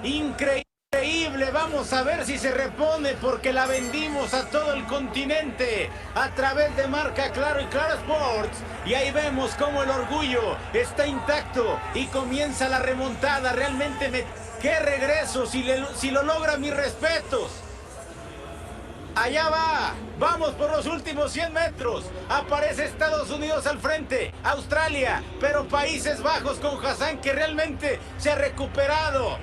Increíble, vamos a ver si se repone porque la vendimos a todo el continente a través de marca Claro y Claro Sports y ahí vemos cómo el orgullo está intacto y comienza la remontada. Realmente qué regreso, si lo logra, mis respetos. Allá va, vamos por los últimos 100 metros. Aparece Estados Unidos al frente, Australia, pero Países Bajos con Hassan que realmente se ha recuperado.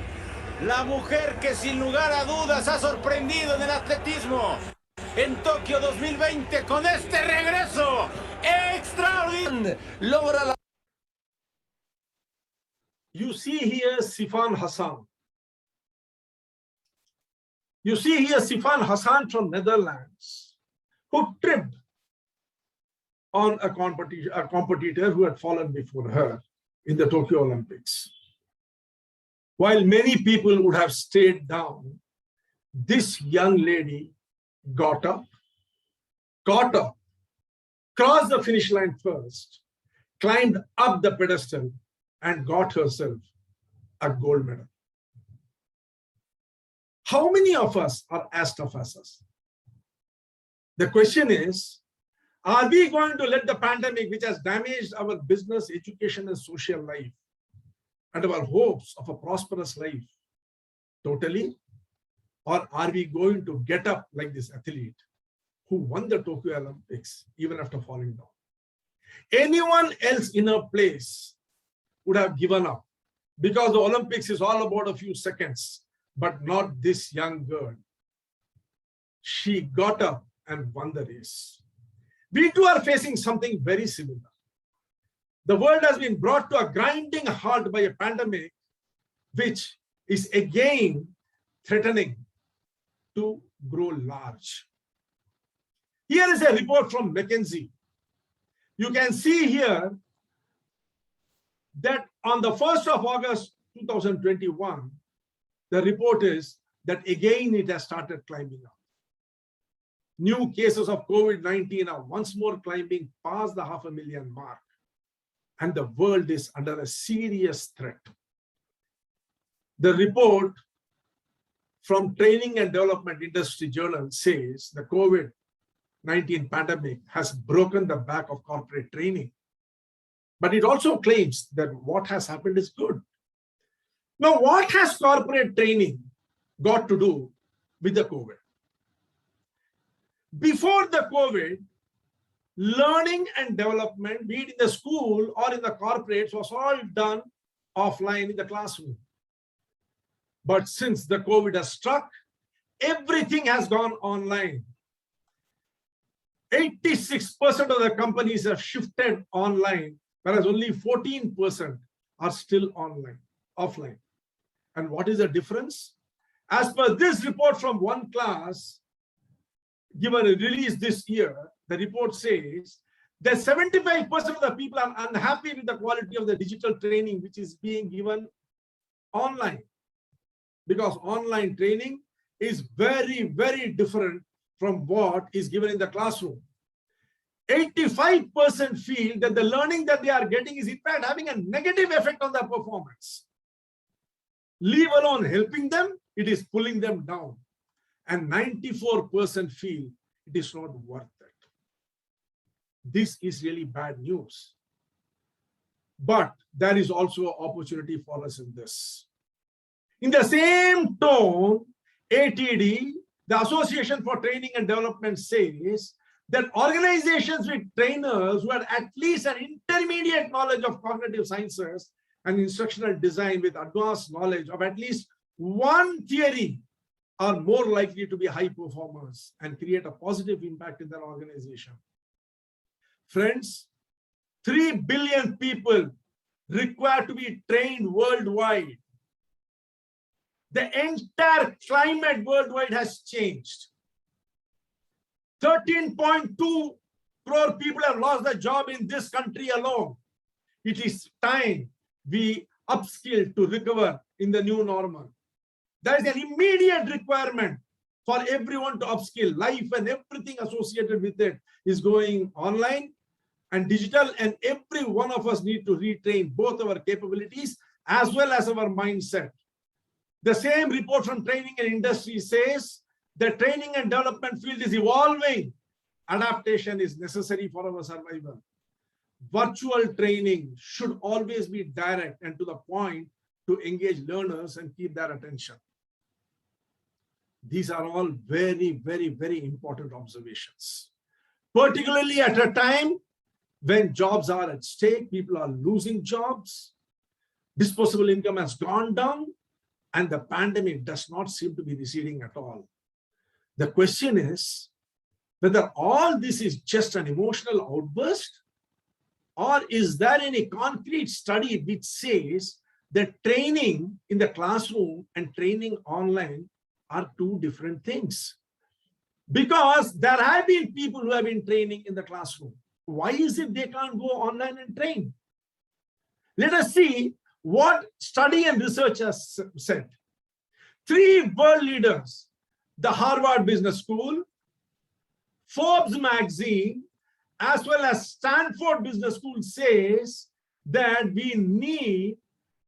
La mujer que sin lugar a dudas ha sorprendido en el atletismo en Tokio 2020 con este regreso extraordinario. Logra la... You see here Sifan Hassan. You see here Sifan Hassan from Netherlands, who tripped on a competitor who had fallen before her in the Tokyo Olympics. While many people would have stayed down, this young lady got up, crossed the finish line first, climbed up the pedestal, and got herself a gold medal. How many of us are as tough as us? The question is, are we going to let the pandemic, which has damaged our business, education, and social life, and our hopes of a prosperous life totally? Or are we going to get up like this athlete who won the Tokyo Olympics even after falling down? Anyone else in her place would have given up because the Olympics is all about a few seconds, but not this young girl. She got up and won the race. We too are facing something very similar. The world has been brought to a grinding halt by a pandemic, which is again threatening to grow large. Here is a report from McKinsey. You can see here that on the 1st of August 2021, the report is that again it has started climbing up. New cases of COVID-19 are once more climbing past the 500,000 mark, and the world is under a serious threat. The report from Training and Development Industry Journal says the COVID-19 pandemic has broken the back of corporate training. But it also claims that what has happened is good. Now, what has corporate training got to do with the COVID? Before the COVID, learning and development, be it in the school or in the corporates, was all done offline in the classroom. But since the COVID has struck, everything has gone online. 86% of the companies have shifted online, whereas only 14% are still offline. And what is the difference? As per this report from one class, given a release this year, the report says that 75% of the people are unhappy with the quality of the digital training which is being given online, because online training is very, very different from what is given in the classroom. 85% feel that the learning that they are getting is in fact having a negative effect on their performance. Leave alone helping them, it is pulling them down. And 94% feel it is not worth it. This is really bad news. But there is also an opportunity for us in this. In the same tone, ATD, the Association for Training and Development, says that organizations with trainers who had at least an intermediate knowledge of cognitive sciences and instructional design with advanced knowledge of at least one theory are more likely to be high performers and create a positive impact in their organization. Friends, 3 billion people require to be trained worldwide. The entire climate worldwide has changed. 13.2 crore people have lost their job in this country alone. It is time we upskill to recover in the new normal. There is an immediate requirement for everyone to upskill. Life and everything associated with it is going online. and digital, and every one of us need to retrain both our capabilities as well as our mindset. The same report from training and industry says the training and development field is evolving. Adaptation is necessary for our survival. Virtual training should always be direct and to the point to engage learners and keep their attention. These are all very, very, very important observations, particularly at a time when jobs are at stake, people are losing jobs, disposable income has gone down, and the pandemic does not seem to be receding at all. The question is whether all this is just an emotional outburst, or is there any concrete study which says that training in the classroom and training online are two different things? Because there have been people who have been training in the classroom. Why is it they can't go online and train? Let us see what study and research has said. 3 world leaders, the Harvard Business School, Forbes magazine, as well as Stanford Business School says that we need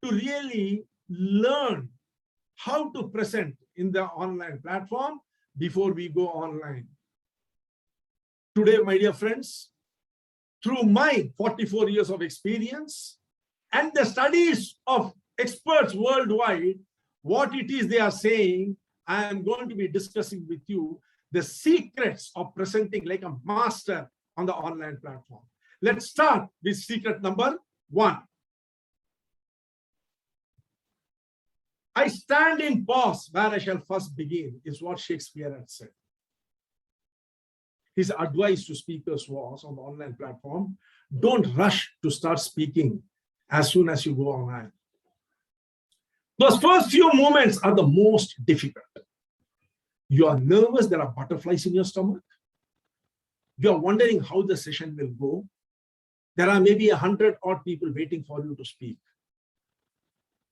to really learn how to present in the online platform before we go online. Today, my dear friends, through my 44 years of experience and the studies of experts worldwide, what it is they are saying, I am going to be discussing with you the secrets of presenting like a master on the online platform. Let's start with secret number 1. I stand in pause where I shall first begin, is what Shakespeare had said. His advice to speakers was on the online platform, don't rush to start speaking as soon as you go online. Those first few moments are the most difficult. You are nervous, there are butterflies in your stomach. You are wondering how the session will go. There are maybe 100 odd people waiting for you to speak.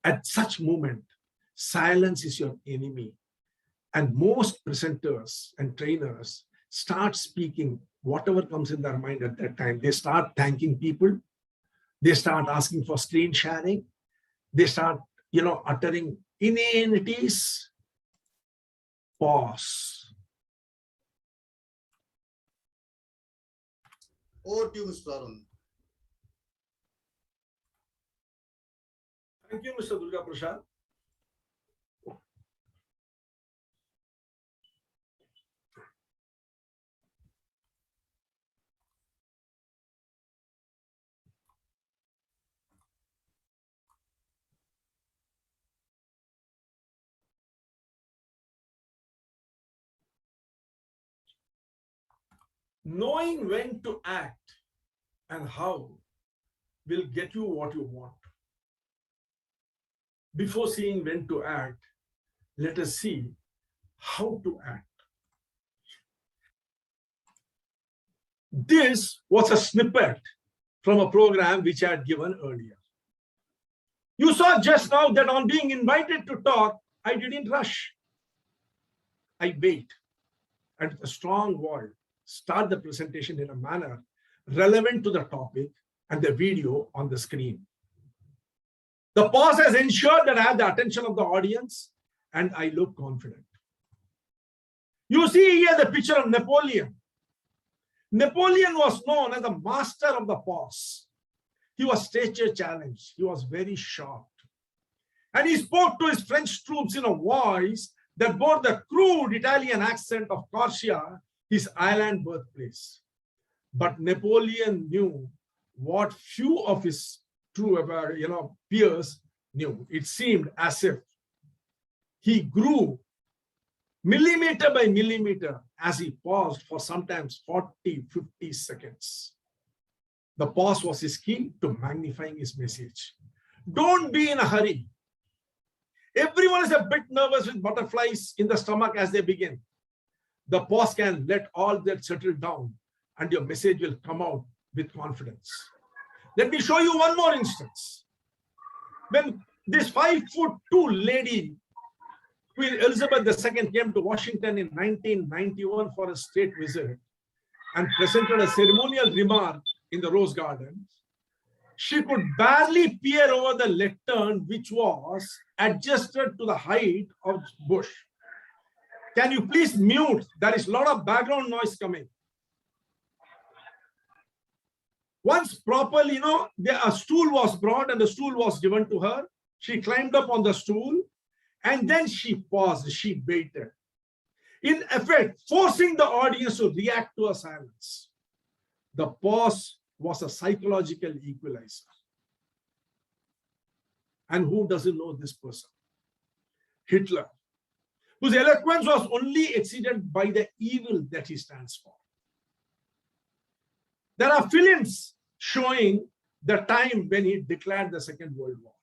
At such moment, silence is your enemy. And most presenters and trainers start speaking whatever comes in their mind at that time. They start thanking people. They start asking for screen sharing. They start, uttering inanities. Pause. Over to you, Mr. Arun. Thank you, Mr. Durga Prasad. Knowing when to act and how will get you what you want. Before seeing when to act, let us see how to act. This was a snippet from a program which I had given earlier. You saw just now that on being invited to talk, I didn't rush. I wait and with a strong voice start the presentation in a manner relevant to the topic and the video on the screen. The pause has ensured that I have the attention of the audience and I look confident. You see here the picture of Napoleon. Napoleon was known as the master of the pause. He was stature challenged. He was very shocked. And he spoke to his French troops in a voice that bore the crude Italian accent of Corsica, his island birthplace. But Napoleon knew what few of his peers knew. It seemed as if he grew millimeter by millimeter as he paused for sometimes 40, 50 seconds. The pause was his key to magnifying his message. Don't be in a hurry. Everyone is a bit nervous with butterflies in the stomach as they begin. The pause can let all that settle down and your message will come out with confidence. Let me show you one more instance. When this 5'2" lady, Queen Elizabeth II, came to Washington in 1991 for a state visit and presented a ceremonial remark in the Rose Garden, she could barely peer over the lectern, which was adjusted to the height of bush. Can you please mute? There is a lot of background noise coming. Once properly, a stool was brought and the stool was given to her. She climbed up on the stool and then she paused, she waited. In effect, forcing the audience to react to a silence. The pause was a psychological equalizer. And who doesn't know this person? Hitler, whose eloquence was only exceeded by the evil that he stands for. There are films showing the time when he declared the Second World War.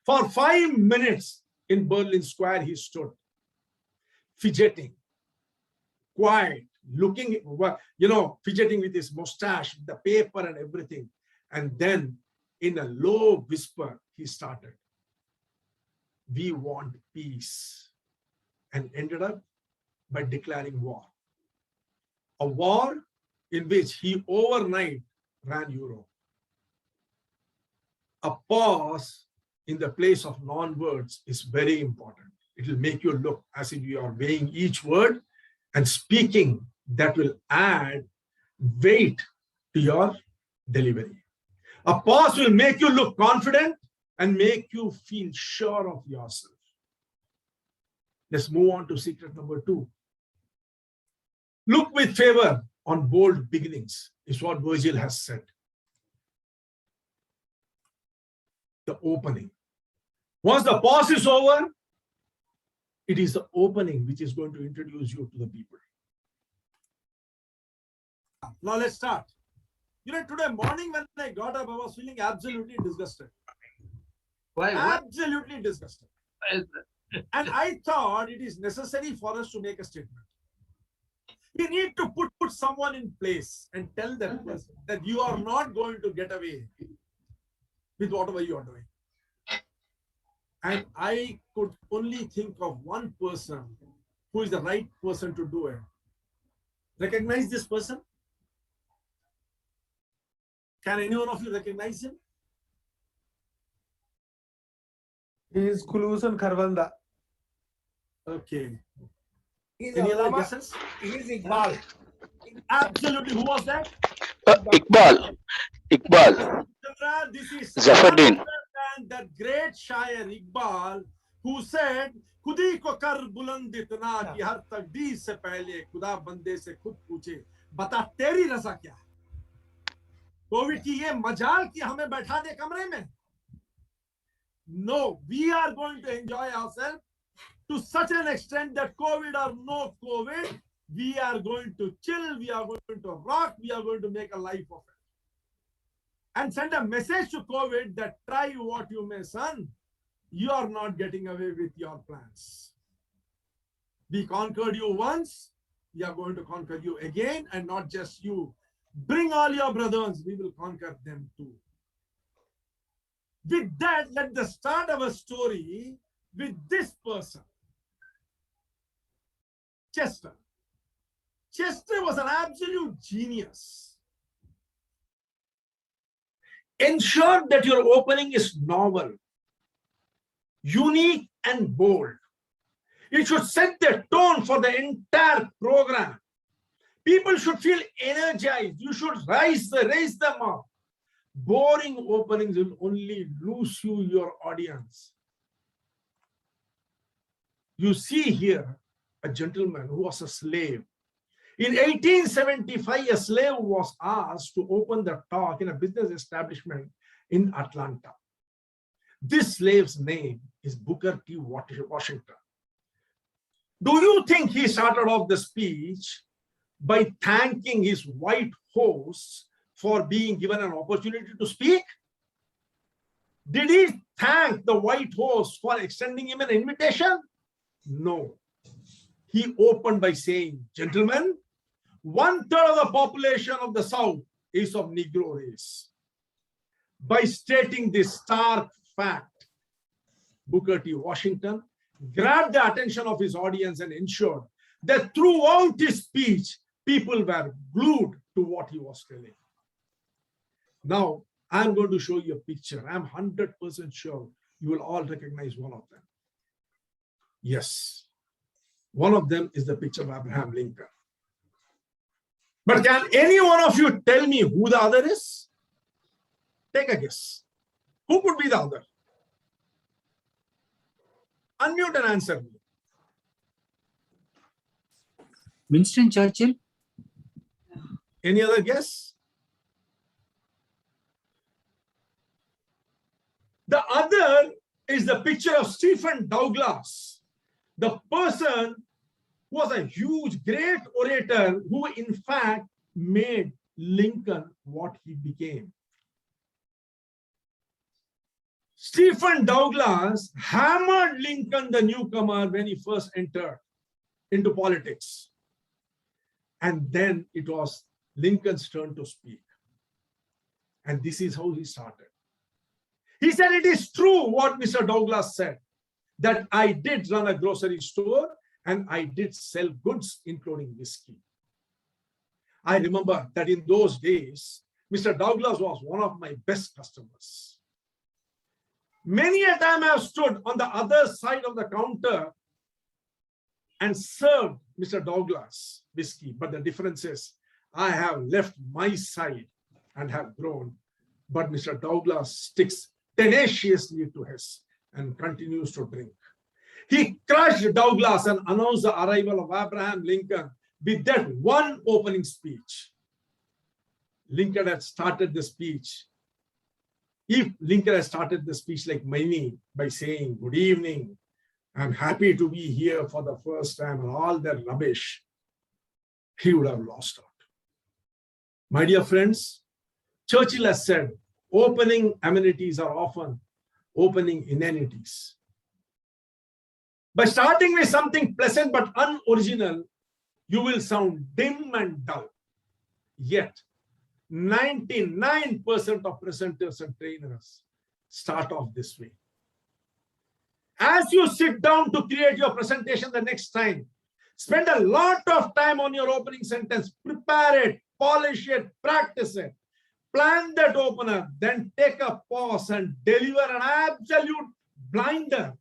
For 5 minutes in Berlin Square, he stood, fidgeting, quiet, looking, fidgeting with his mustache, the paper and everything. And then in a low whisper, he started, "We want peace," and ended up by declaring war. A war in which he overnight ran Europe. A pause in the place of non-words is very important. It will make you look as if you are weighing each word and speaking. That will add weight to your delivery. A pause will make you look confident and make you feel sure of yourself. Let's move on to secret number 2. Look with favor on bold beginnings, is what Virgil has said. The opening. Once the pause is over, it is the opening which is going to introduce you to the people. Now let's start. Today morning when I got up, I was feeling absolutely disgusted. Why? Absolutely disgusted. And I thought it is necessary for us to make a statement. We need to put someone in place and tell them that you are not going to get away with whatever you are doing. And I could only think of one person who is the right person to do it. Recognize this person? Can anyone of you recognize him? He is Kulusan Kharwanda. Okay. He's Any other Allama. guesses? He is Iqbal. Absolutely. Who was that? Iqbal. Chandra, this is Zafaruddin. the great Shair Iqbal, who said, "खुदी को कर बुलंद इतना कि हर तकदीर से पहले खुदा बंदे से खुद पूछे, बता तेरी रजा क्या है?" कोविड की ये मजाल कि हमें बैठा दे कमरे में. No, we are going to enjoy ourselves to such an extent that COVID or no COVID, we are going to chill, we are going to rock, we are going to make a life of it. And send a message to COVID that try what you may, son, you are not getting away with your plans. We conquered you once, we are going to conquer you again, and not just you. Bring all your brothers, we will conquer them too. With that, let us start our story with this person, Chester. Chester was an absolute genius. Ensure that your opening is novel, unique, and bold. It should set the tone for the entire program. People should feel energized. You should raise them up. Boring openings will only lose you your audience. You see here a gentleman who was a slave. In 1875, a slave was asked to open the talk in a business establishment in Atlanta. This slave's name is Booker T. Washington. Do you think he started off the speech by thanking his white hosts for being given an opportunity to speak? Did he thank the white host for extending him an invitation? No. He opened by saying, "Gentlemen, 1/3 of the population of the South is of Negro race." By stating this stark fact, Booker T. Washington grabbed the attention of his audience and ensured that throughout his speech, people were glued to what he was telling. Now, I'm going to show you a picture. I'm 100% sure you will all recognize one of them. Yes, one of them is the picture of Abraham Lincoln. But can any one of you tell me who the other is? Take a guess. Who could be the other? Unmute and answer me. Winston Churchill. Any other guess? The other is the picture of Stephen Douglas, the person who was a huge, great orator who in fact made Lincoln what he became. Stephen Douglas hammered Lincoln, the newcomer, when he first entered into politics. And then it was Lincoln's turn to speak. And this is how he started. He said, it is true what Mr. Douglas said, that I did run a grocery store and I did sell goods, including whiskey. I remember that in those days, Mr. Douglas was one of my best customers. Many a time I have stood on the other side of the counter and served Mr. Douglas whiskey. But the difference is I have left my side and have grown. But Mr. Douglas sticks tenaciously to his and continues to drink. He crushed Douglas and announced the arrival of Abraham Lincoln with that one opening speech. Lincoln had started the speech. If Lincoln had started the speech like many by saying, good evening, I'm happy to be here for the first time, and all that rubbish, he would have lost out. My dear friends, Churchill has said, opening amenities are often opening inanities. By starting with something pleasant but unoriginal, you will sound dim and dull. Yet, 99% of presenters and trainers start off this way. As you sit down to create your presentation the next time, spend a lot of time on your opening sentence. Prepare it, polish it, practice it. Plan that opener, then take a pause and deliver an absolute blinder.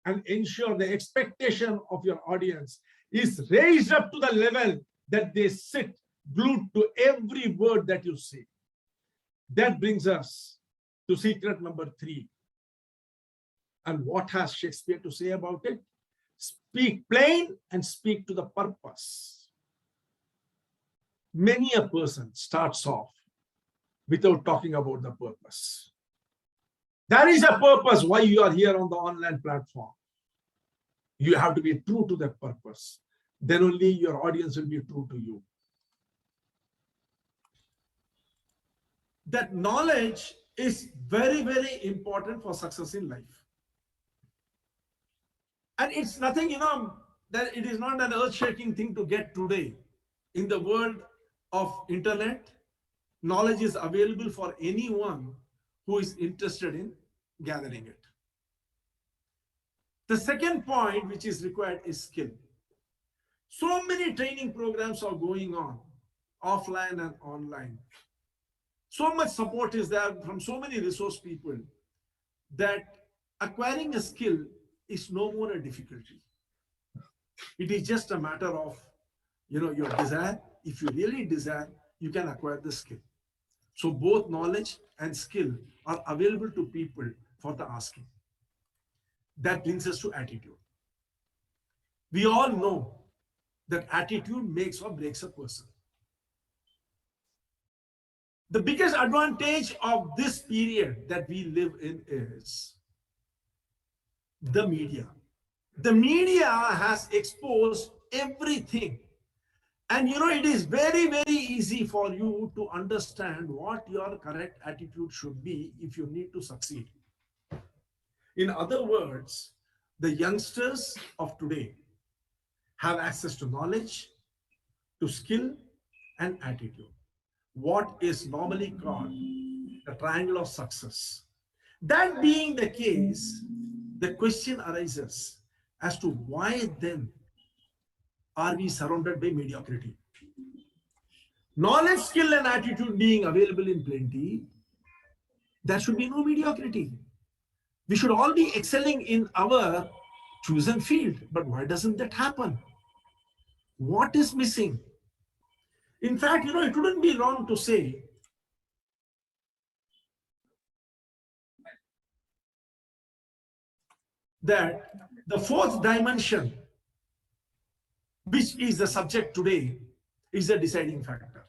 And ensure the expectation of your audience is raised up to the level that they sit glued to every word that you say. That brings us to secret number 3. And what has Shakespeare to say about it? Speak plain and speak to the purpose. Many a person starts off without talking about the purpose. There is a purpose why you are here on the online platform. You have to be true to that purpose. Then only your audience will be true to you. That knowledge is very, very important for success in life. And it's nothing, that it is not an earth-shaking thing to get today. In the world of internet, knowledge is available for anyone who is interested in gathering it. The second point which is required is skill. So many training programs are going on, offline and online. So much support is there from so many resource people that acquiring a skill is no more a difficulty. It is just a matter of, your desire. If you really desire, you can acquire the skill. So both knowledge and skill are available to people for the asking. That brings us to attitude. We all know that attitude makes or breaks a person. The biggest advantage of this period that we live in is the media. The media has exposed everything. And it is very, very easy for you to understand what your correct attitude should be if you need to succeed. In other words, the youngsters of today have access to knowledge, to skill, and attitude. What is normally called the triangle of success. That being the case, the question arises as to why then are we surrounded by mediocrity? Knowledge, skill, and attitude being available in plenty, there should be no mediocrity. We should all be excelling in our chosen field. But why doesn't that happen? What is missing? In fact, it wouldn't be wrong to say that the fourth dimension, which is the subject today, is the deciding factor.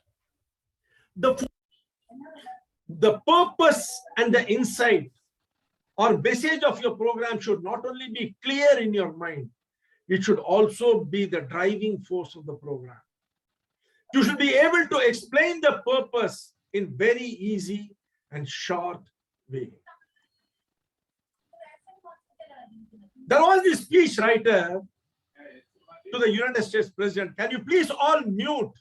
The purpose and the insight or message of your program should not only be clear in your mind, it should also be the driving force of the program. You should be able to explain the purpose in very easy and short way. There was this speech writer to the United States President. Can you please all mute?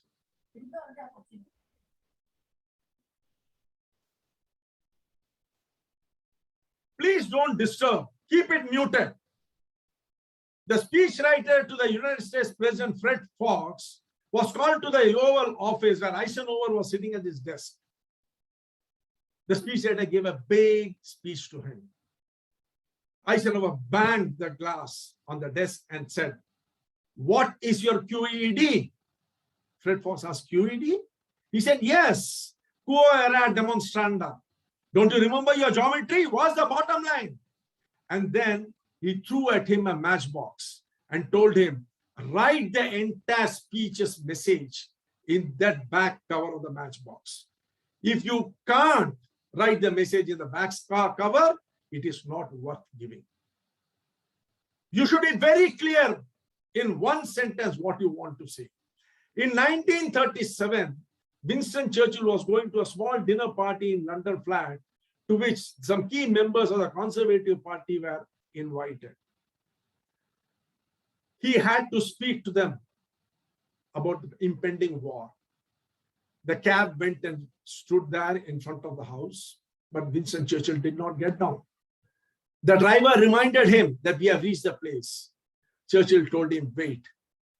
Please don't disturb. Keep it muted. The speechwriter to the United States President Fred Fox was called to the Oval Office where Eisenhower was sitting at his desk. The speechwriter gave a big speech to him. Eisenhower banged the glass on the desk and said, "What is your QED?" Fred Fox asked, "QED?" He said, "Yes, quo era demonstranda. Don't you remember your geometry? What's the bottom line?" And then he threw at him a matchbox and told him, "Write the entire speech's message in that back cover of the matchbox. If you can't write the message in the back cover, it is not worth giving." You should be very clear in one sentence what you want to say. In 1937, Winston Churchill was going to a small dinner party in London flat to which some key members of the Conservative Party were invited. He had to speak to them about the impending war. The cab went and stood there in front of the house, but Winston Churchill did not get down. The driver reminded him that we have reached the place. Churchill told him, "Wait,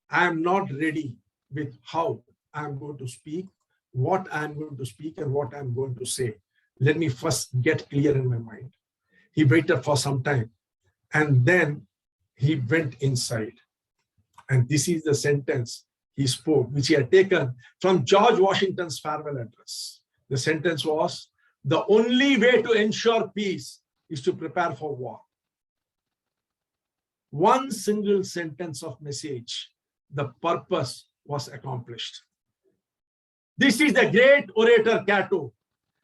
I am not ready with how I am going to speak, what I am going to speak, and what I am going to say. Let me first get clear in my mind." He waited for some time and then he went inside. And this is the sentence he spoke, which he had taken from George Washington's farewell address. The sentence was, "The only way to ensure peace is to prepare for war." One single sentence of message, the purpose was accomplished. This is the great orator Cato.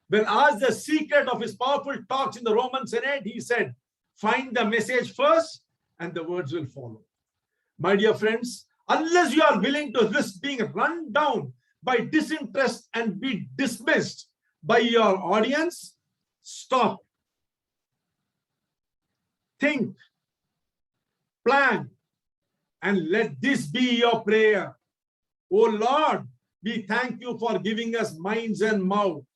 When asked the secret of his powerful talks in the Roman Senate, he said, "Find the message first and the words will follow." My dear friends, unless you are willing to risk being run down by disinterest and be dismissed by your audience, stop. Think, plan, and let this be your prayer. "Oh Lord, we thank you for giving us minds and mouth.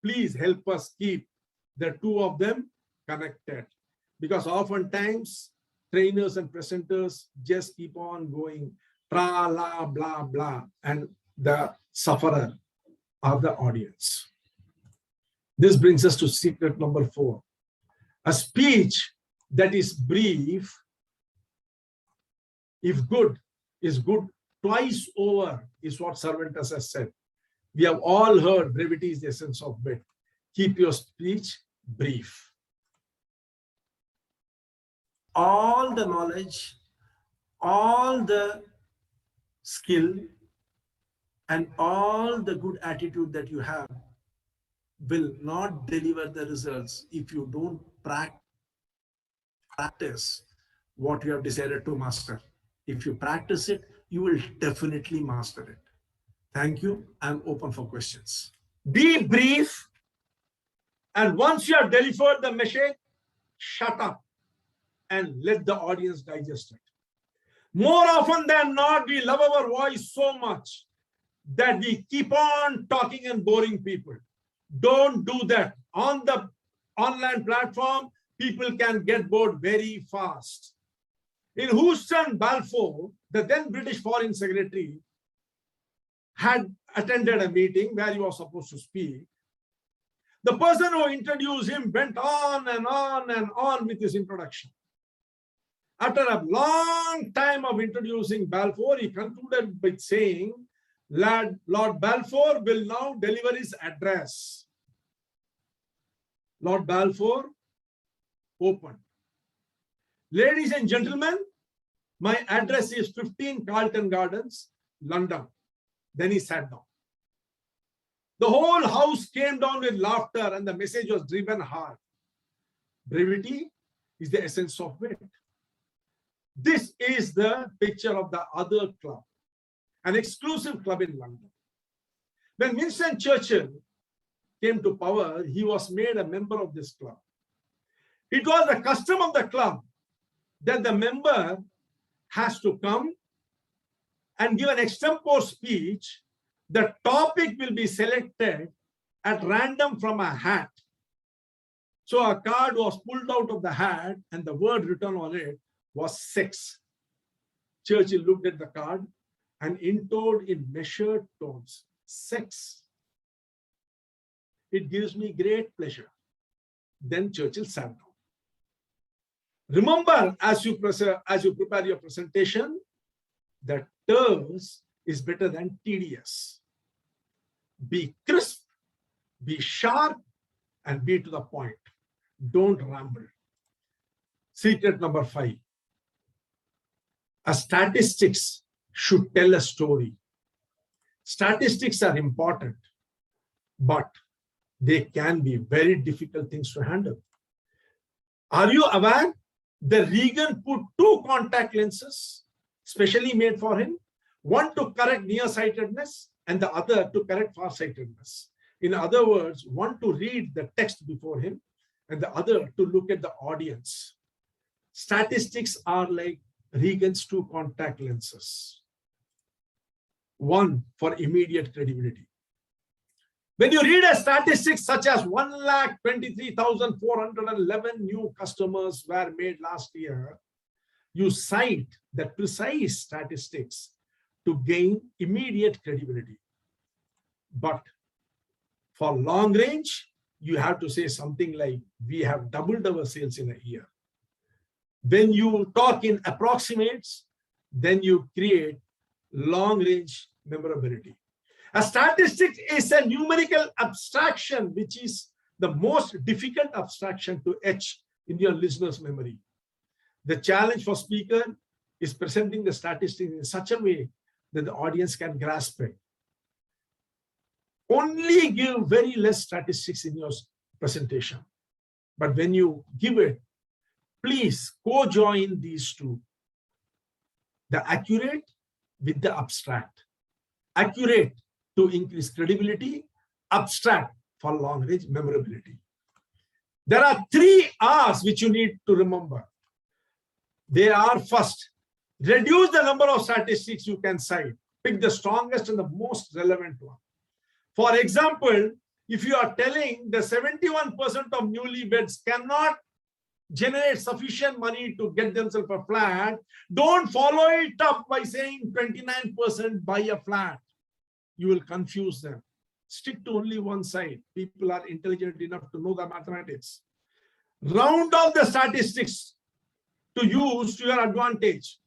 Please help us keep the two of them connected." Because oftentimes, trainers and presenters just keep on going, tra, la, blah, blah, and the sufferer are the audience. This brings us to secret number 4. A speech that is brief, if good, is good twice over, is what Cervantes has said. We have all heard brevity is the essence of wit. Keep your speech brief. All the knowledge, all the skill, and all the good attitude that you have will not deliver the results if you don't practice what you have decided to master. If you practice it, you will definitely master it. Thank you. I'm open for questions. Be brief, and once you have delivered the message, shut up and let the audience digest it. More often than not, we love our voice so much that we keep on talking and boring people. Don't do that. On the online platform, people can get bored very fast. In Houston Balfour, the then British Foreign Secretary, had attended a meeting where he was supposed to speak. The person who introduced him went on and on and on with his introduction. After a long time of introducing Balfour, he concluded by saying, Lord Balfour will now deliver his address. Lord Balfour opened. Ladies and gentlemen, my address is 15 Carlton Gardens, London. Then he sat down. The whole house came down with laughter and the message was driven hard. Brevity is the essence of wit. This is the picture of the other club, an exclusive club in London. When Winston Churchill came to power, he was made a member of this club. It was the custom of the club that the member has to come and give an extempore speech. The topic will be selected at random from a hat. So a card was pulled out of the hat and the word written on it was sex. Churchill looked at the card and intoned in measured tones, sex. It gives me great pleasure. Then Churchill sat down. Remember, as you prepare your presentation, that terse is better than tedious. Be crisp, be sharp, and be to the point. Don't ramble. Secret number 5. A statistics should tell a story. Statistics are important, but they can be very difficult things to handle. Are you aware that Reagan put 2 contact lenses specially made for him? One to correct nearsightedness and the other to correct farsightedness. In other words, one to read the text before him and the other to look at the audience. Statistics are like Reagan's 2 contact lenses. One for immediate credibility. When you read a statistics such as 1,23,411 new customers were made last year, you cite the precise statistics to gain immediate credibility. But for long range, you have to say something like, we have doubled our sales in a year. When you talk in approximates, then you create long range memorability. A statistic is a numerical abstraction, which is the most difficult abstraction to etch in your listener's memory. The challenge for speaker is presenting the statistics in such a way that the audience can grasp it. Only give very less statistics in your presentation. But when you give it, please co-join these two. The accurate with the abstract. Accurate to increase credibility, abstract for long-range memorability. There are 3 R's which you need to remember. They are: first, reduce the number of statistics you can cite. Pick the strongest and the most relevant one. For example, if you are telling the 71% of newlyweds cannot generate sufficient money to get themselves a flat, don't follow it up by saying 29% buy a flat. You will confuse them. Stick to only one side. People are intelligent enough to know the mathematics. Round off the statistics to use to your advantage.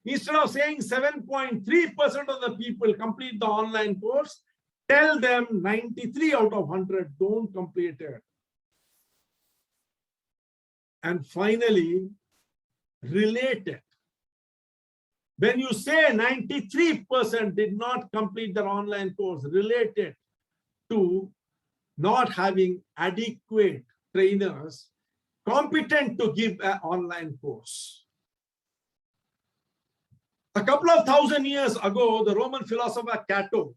Instead of saying 7.3% of the people complete the online course, tell them 93 out of 100 don't complete it. And finally, relate it. When you say 93% did not complete their online course, relate it to not having adequate trainers competent to give an online course. A couple of thousand years ago, the Roman philosopher Cato,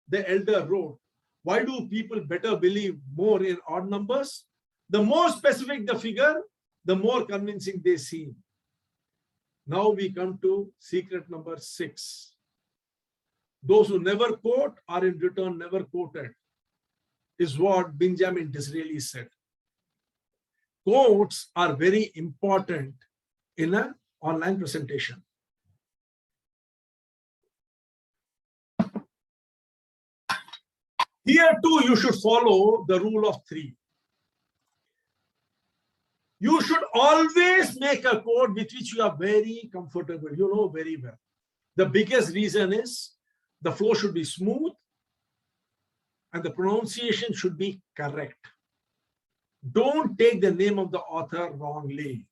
the elder, wrote, why do people better believe more in odd numbers? The more specific the figure, the more convincing they seem. Now we come to secret number 6. Those who never quote are in return never quoted, is what Benjamin Disraeli said. Quotes are very important in an online presentation. Here too, you should follow the rule of 3. You should always make a quote with which you are very comfortable. You know very well. The biggest reason is the flow should be smooth and the pronunciation should be correct. Don't take the name of the author wrongly.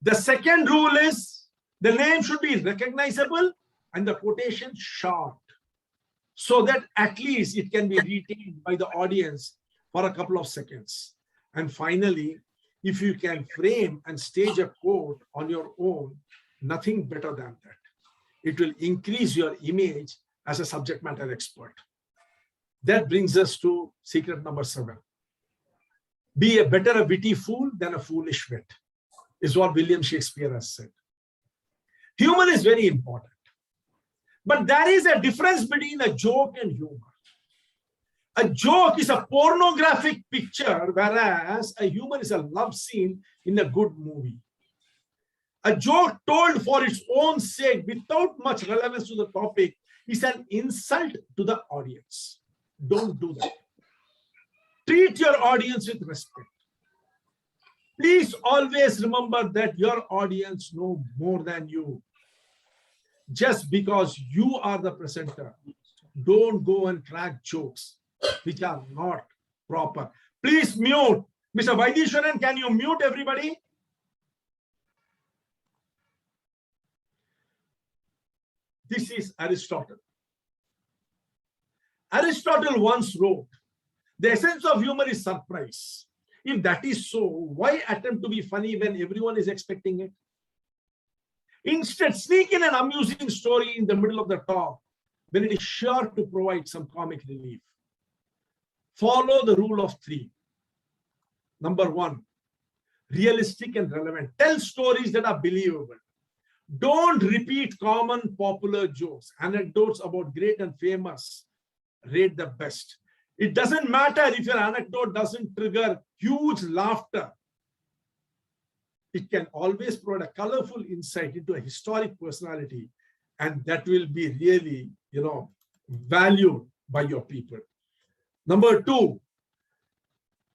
The second rule is the name should be recognizable and the quotation short, so that at least it can be retained by the audience for a couple of seconds. And finally, if you can frame and stage a quote on your own, nothing better than that. It will increase your image as a subject matter expert. That brings us to secret number 7. Be better a witty fool than a foolish wit, is what William Shakespeare has said. Humor is very important. But there is a difference between a joke and humor. A joke is a pornographic picture, whereas a humor is a love scene in a good movie. A joke told for its own sake without much relevance to the topic is an insult to the audience. Don't do that. Treat your audience with respect. Please always remember that your audience knows more than you. Just because you are the presenter, don't go and crack jokes which are not proper. Please mute. Mr. Vaidishwaran, can you mute everybody? This is Aristotle. Aristotle once wrote, the essence of humor is surprise. If that is so, why attempt to be funny when everyone is expecting it? Instead, sneak in an amusing story in the middle of the talk when it is sure to provide some comic relief. Follow the rule of 3. Number 1, realistic and relevant. Tell stories that are believable. Don't repeat common popular jokes, anecdotes about great and famous. Rate the best. It doesn't matter if your anecdote doesn't trigger huge laughter. It can always provide a colorful insight into a historic personality, and that will be really, valued by your people. Number 2,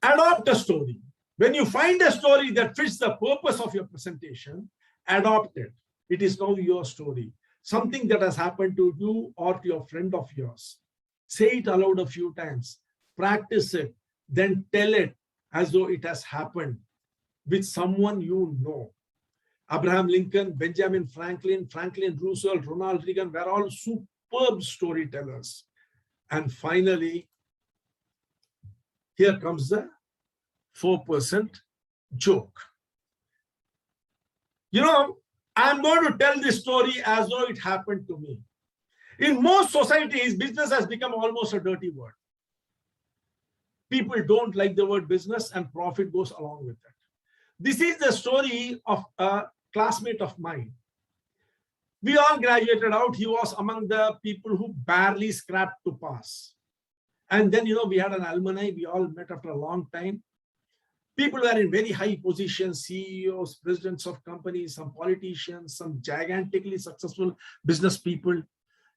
adopt a story. When you find a story that fits the purpose of your presentation, adopt it. It is now your story. Something that has happened to you or to your friend of yours. Say it aloud a few times. Practice it. Then tell it as though it has happened with someone you know. Abraham Lincoln, Benjamin Franklin, Franklin Roosevelt, Ronald Reagan were all superb storytellers. And finally, here comes the 4% joke. I'm going to tell this story as though it happened to me. In most societies, business has become almost a dirty word. People don't like the word business, and profit goes along with it. This is the story of a classmate of mine. We all graduated out. He was among the people who barely scrapped to pass. And then, we had an alumni. We all met after a long time. People were in very high positions, CEOs, presidents of companies, some politicians, some gigantically successful business people.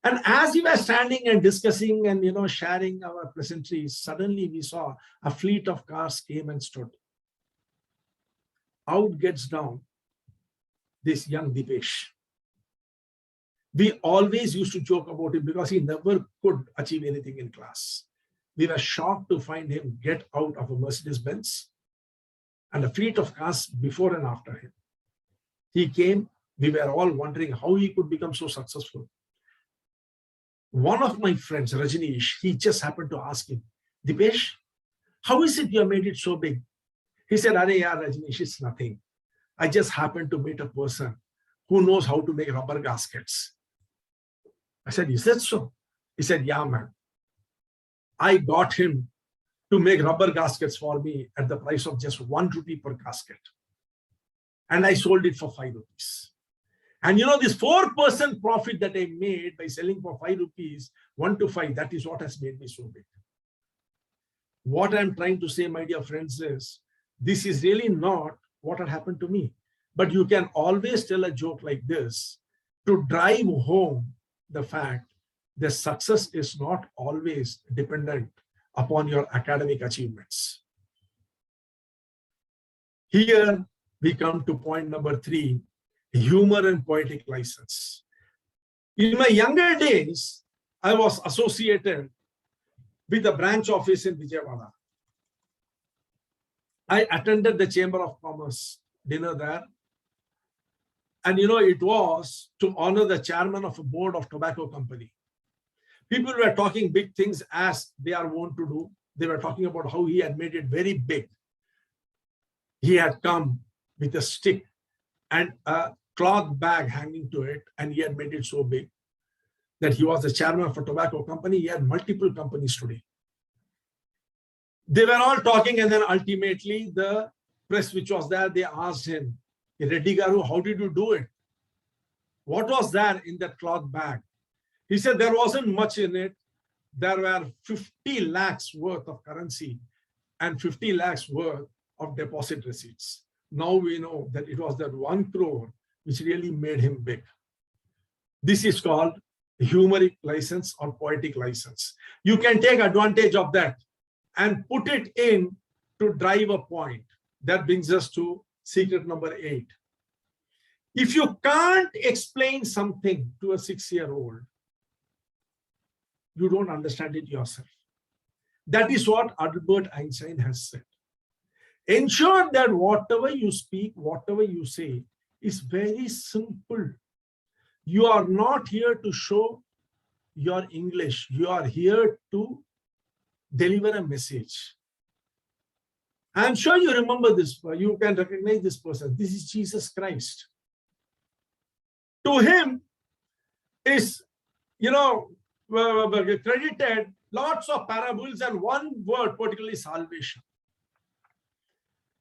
And as we were standing and discussing and, sharing our pleasantries, suddenly we saw a fleet of cars came and stood. Out gets down this young Dipesh. We always used to joke about him because he never could achieve anything in class. We were shocked to find him get out of a Mercedes-Benz and a fleet of cars before and after him. He came, we were all wondering how he could become so successful. One of my friends, Rajneesh, he just happened to ask him, Dipesh, how is it you have made it so big? He said, Arey yaar, Rajneesh, it's nothing. I just happened to meet a person who knows how to make rubber gaskets. I said, is that so? He said, yeah, man. I got him to make rubber gaskets for me at the price of just 1 rupee per gasket. And I sold it for 5 rupees. And this 4% profit that I made by selling for 5 rupees, 1 to 5, that is what has made me so big. What I'm trying to say, my dear friends, is this is really not what had happened to me. But you can always tell a joke like this to drive home the fact the success is not always dependent upon your academic achievements. Here we come to point number 3, humor and poetic license. In my younger days, I was associated with a branch office in Vijayawada. I attended the Chamber of Commerce dinner there. And it was to honor the chairman of a board of tobacco company. People were talking big things as they are wont to do. They were talking about how he had made it very big. He had come with a stick and a cloth bag hanging to it, and he had made it so big that he was the chairman of a tobacco company. He had multiple companies today. They were all talking, and then ultimately the press which was there, they asked him, Reddy Garu, how did you do it? What was there in that cloth bag? He said there wasn't much in it. There were 50 lakhs worth of currency and 50 lakhs worth of deposit receipts. Now we know that it was that 1 crore which really made him big. This is called humoric license or poetic license. You can take advantage of that and put it in to drive a point. That brings us to secret number 8. If you can't explain something to a 6-year-old, you don't understand it yourself. That is what Albert Einstein has said. Ensure that whatever you speak, whatever you say is very simple. You are not here to show your English. You are here to deliver a message. I'm sure you remember this. You can recognize this person. This is Jesus Christ. To him is, credited lots of parables and one word, particularly salvation.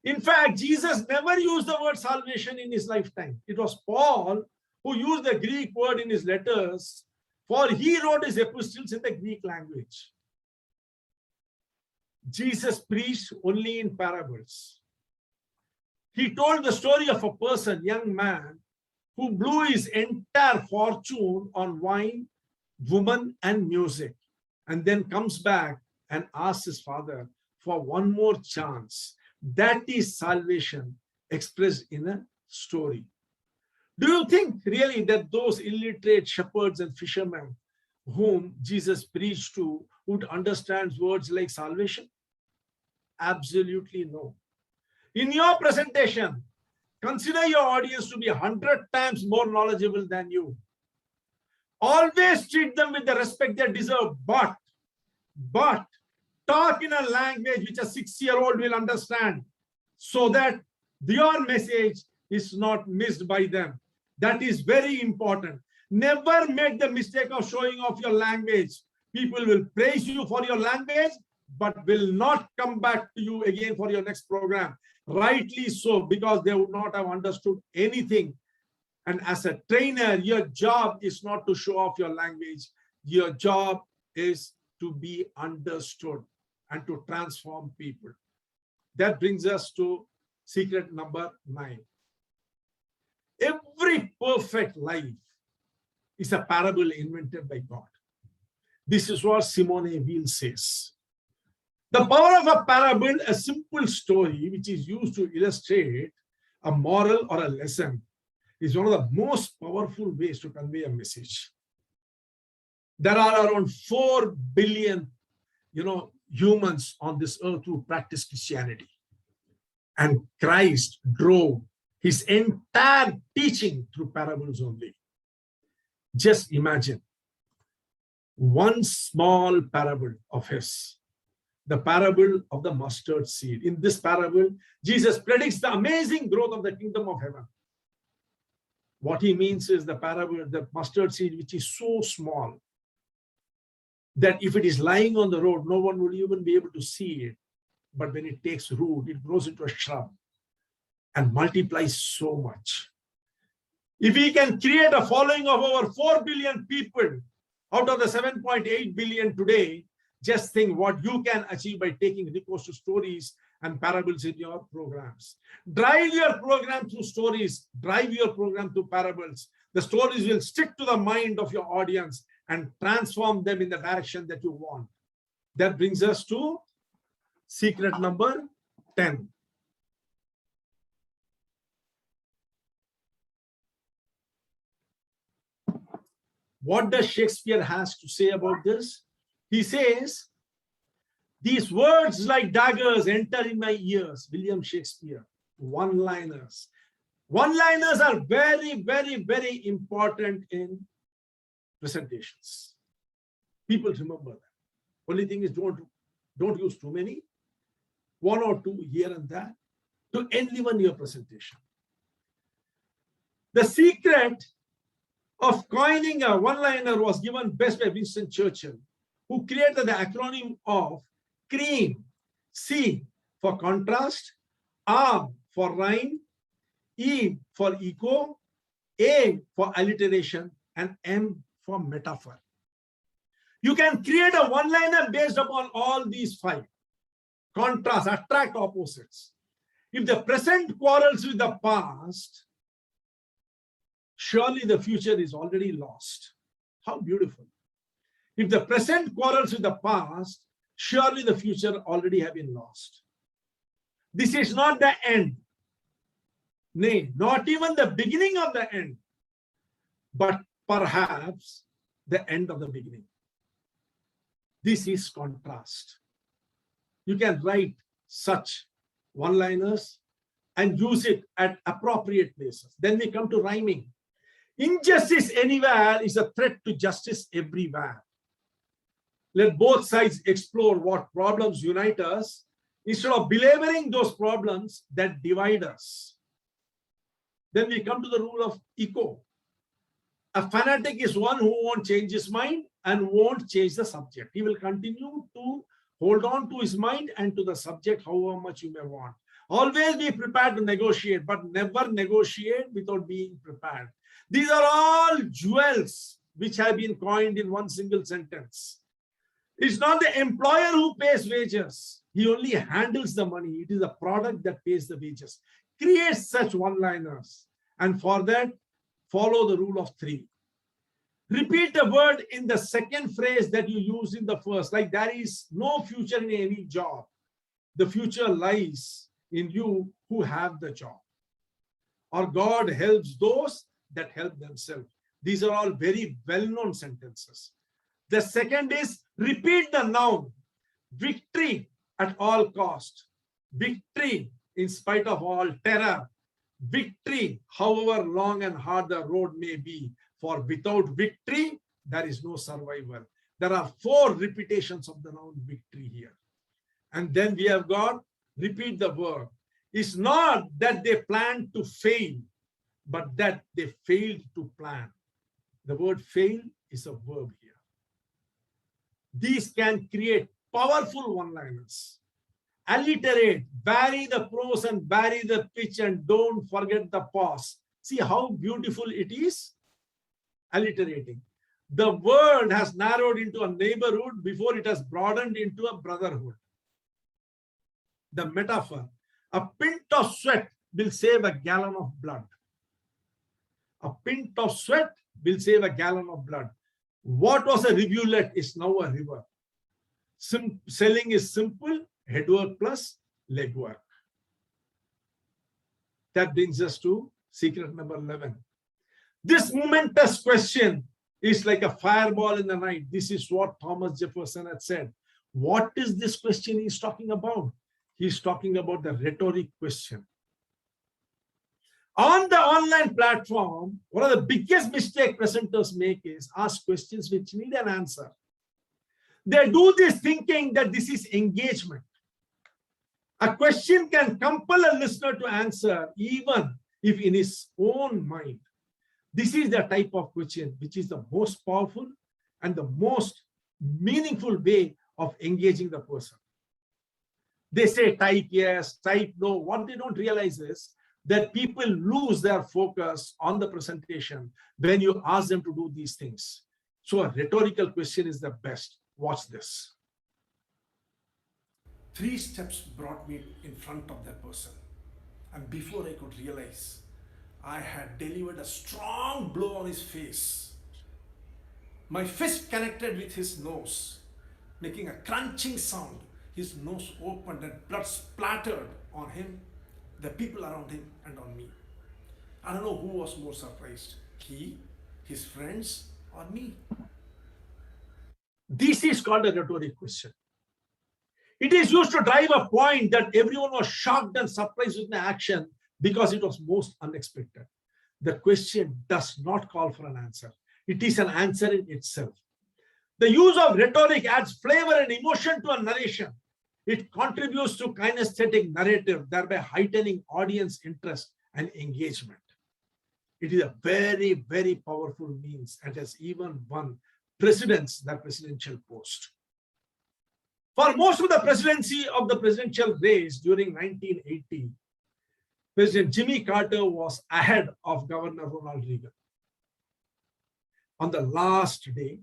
In fact, Jesus never used the word salvation in his lifetime. It was Paul who used the Greek word in his letters, for he wrote his epistles in the Greek language. Jesus preached only in parables. He told the story of a person, young man, who blew his entire fortune on wine, woman, and music, and then comes back and asks his father for one more chance. That is salvation expressed in a story. Do you think really that those illiterate shepherds and fishermen whom Jesus preached to would understand words like salvation? Absolutely no. In your presentation, consider your audience to be 100 times more knowledgeable than you. Always treat them with the respect they deserve, but talk in a language which a 6-year-old will understand, so that your message is not missed by them. That is very important. Never make the mistake of showing off your language. People will praise you for your language, but will not come back to you again for your next program. Rightly so, because they would not have understood anything. And as a trainer, your job is not to show off your language. Your job is to be understood and to transform people. That brings us to secret number 9. Every perfect life is a parable invented by God. This is what Simone Weil says. The power of a parable, a simple story which is used to illustrate a moral or a lesson, is one of the most powerful ways to convey a message. There are around 4 billion, humans on this earth who practice Christianity. And Christ drove his entire teaching through parables only. Just imagine one small parable of his, the parable of the mustard seed. In this parable, Jesus predicts the amazing growth of the kingdom of heaven. What he means is the parable, the mustard seed, which is so small that if it is lying on the road, no one will even be able to see it. But when it takes root, it grows into a shrub and multiplies so much. If we can create a following of over 4 billion people out of the 7.8 billion today, just think what you can achieve by taking recourse to stories and parables in your programs. Drive your program through stories. Drive your program through parables. The stories will stick to the mind of your audience and transform them in the direction that you want. That brings us to secret number 10. What does Shakespeare has to say about this? He says, these words like daggers enter in my ears. William Shakespeare, one-liners. One-liners are very, very, very important in presentations. People remember that. Only thing is don't use too many. One or two here and there to enliven your presentation. The secret of coining a one-liner was given best by Winston Churchill, who created the acronym of CREAM. C for contrast, R for rhyme, E for echo, A for alliteration, and M for metaphor. You can create a one-liner based upon all these five. Contrast, attract opposites. If the present quarrels with the past, surely the future is already lost. How beautiful. If the present quarrels with the past, surely the future already have been lost. This is not the end. Nay, not even the beginning of the end, but perhaps the end of the beginning. This is contrast. You can write such one-liners and use it at appropriate places. Then we come to rhyming. Injustice anywhere is a threat to justice everywhere. Let both sides explore what problems unite us instead of belaboring those problems that divide us. Then we come to the rule of echo. A fanatic is one who won't change his mind and won't change the subject. He will continue to hold on to his mind and to the subject however much you may want. Always be prepared to negotiate, but never negotiate without being prepared. These are all jewels which have been coined in one single sentence. It's not the employer who pays wages. He only handles the money. It is the product that pays the wages. Create such one-liners. And for that, follow the rule of 3. Repeat the word in the second phrase that you use in the first. Like there is no future in any job. The future lies in you who have the job. Or God helps those that help themselves. These are all very well-known sentences. The second is repeat the noun. Victory at all cost. Victory in spite of all terror. Victory, however long and hard the road may be. For without victory, there is no survival. There are 4 repetitions of the noun victory here. And then we have got repeat the verb. It's not that they planned to fail, but that they failed to plan. The word fail is a verb here. These can create powerful one-liners. Alliterate, vary the prose and vary the pitch, and don't forget the pause. See how beautiful it is? Alliterating. The word has narrowed into a neighborhood before it has broadened into a brotherhood. The metaphor. A pint of sweat will save a gallon of blood. A pint of sweat will save a gallon of blood. What was a rivulet is now a river. Selling is simple, headwork plus legwork. That brings us to secret number 11. This momentous question is like a fireball in the night. This is what Thomas Jefferson had said. What is this question he's talking about? He's talking about the rhetoric question. On the online platform, one of the biggest mistakes presenters make is ask questions which need an answer. They do this thinking that this is engagement. A question can compel a listener to answer even if in his own mind. This is the type of question which is the most powerful and the most meaningful way of engaging the person. They say type yes, type no. What they don't realize is that people lose their focus on the presentation when you ask them to do these things. So a rhetorical question is the best. Watch this. 3 steps brought me in front of that person. And before I could realize, I had delivered a strong blow on his face. My fist connected with his nose, making a crunching sound. His nose opened and blood splattered on him, the people around him, and on me. I don't know who was more surprised, he, his friends, or me. This is called a rhetoric question. It is used to drive a point that everyone was shocked and surprised with the action because it was most unexpected. The question does not call for an answer. It is an answer in itself. The use of rhetoric adds flavor and emotion to a narration. It contributes to kinesthetic narrative, thereby heightening audience interest and engagement. It is a very, very powerful means and has even won presidents the presidential post. For most of the presidency of the presidential race during 1980, President Jimmy Carter was ahead of Governor Ronald Reagan. On the last day,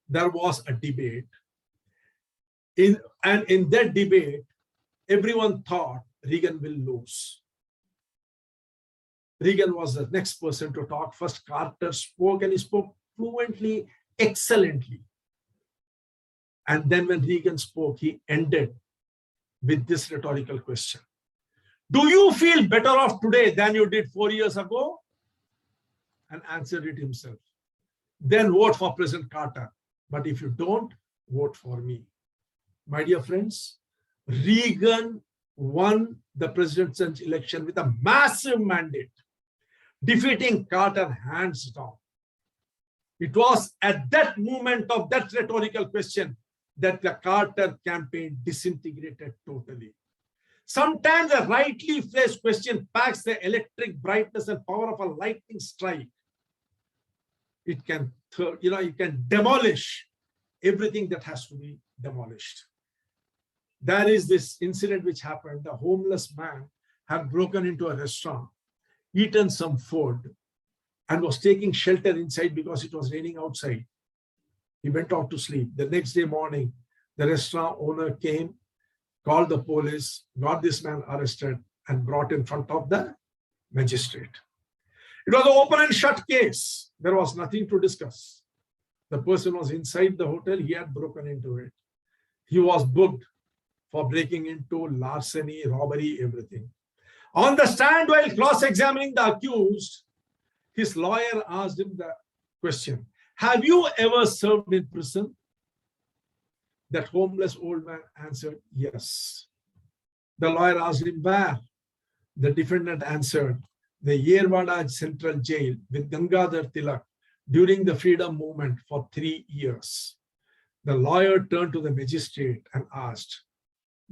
there was a debate. And in that debate, everyone thought Reagan will lose. Reagan was the next person to talk. First, Carter spoke, and he spoke fluently, excellently. And then when Reagan spoke, he ended with this rhetorical question. Do you feel better off today than you did 4 years ago? And answered it himself. Then vote for President Carter. But if you don't, vote for me. My dear friends, Reagan won the presidential election with a massive mandate, defeating Carter hands down. It was at that moment of that rhetorical question that the Carter campaign disintegrated totally. Sometimes a rightly phrased question packs the electric brightness and power of a lightning strike. It can, it can demolish everything that has to be demolished. There is this incident which happened. A homeless man had broken into a restaurant, eaten some food, and was taking shelter inside because it was raining outside. He went out to sleep. The next day morning, the restaurant owner came, called the police, got this man arrested, and brought in front of the magistrate. It was an open and shut case. There was nothing to discuss. The person was inside the hotel. He had broken into it. He was booked for breaking into larceny, robbery, everything. On the stand, while cross-examining the accused, his lawyer asked him the question, have you ever served in prison? That homeless old man answered, yes. The lawyer asked him where? The defendant answered, the Yerwada Central Jail with Gangadhar Tilak during the freedom movement for 3 years. The lawyer turned to the magistrate and asked,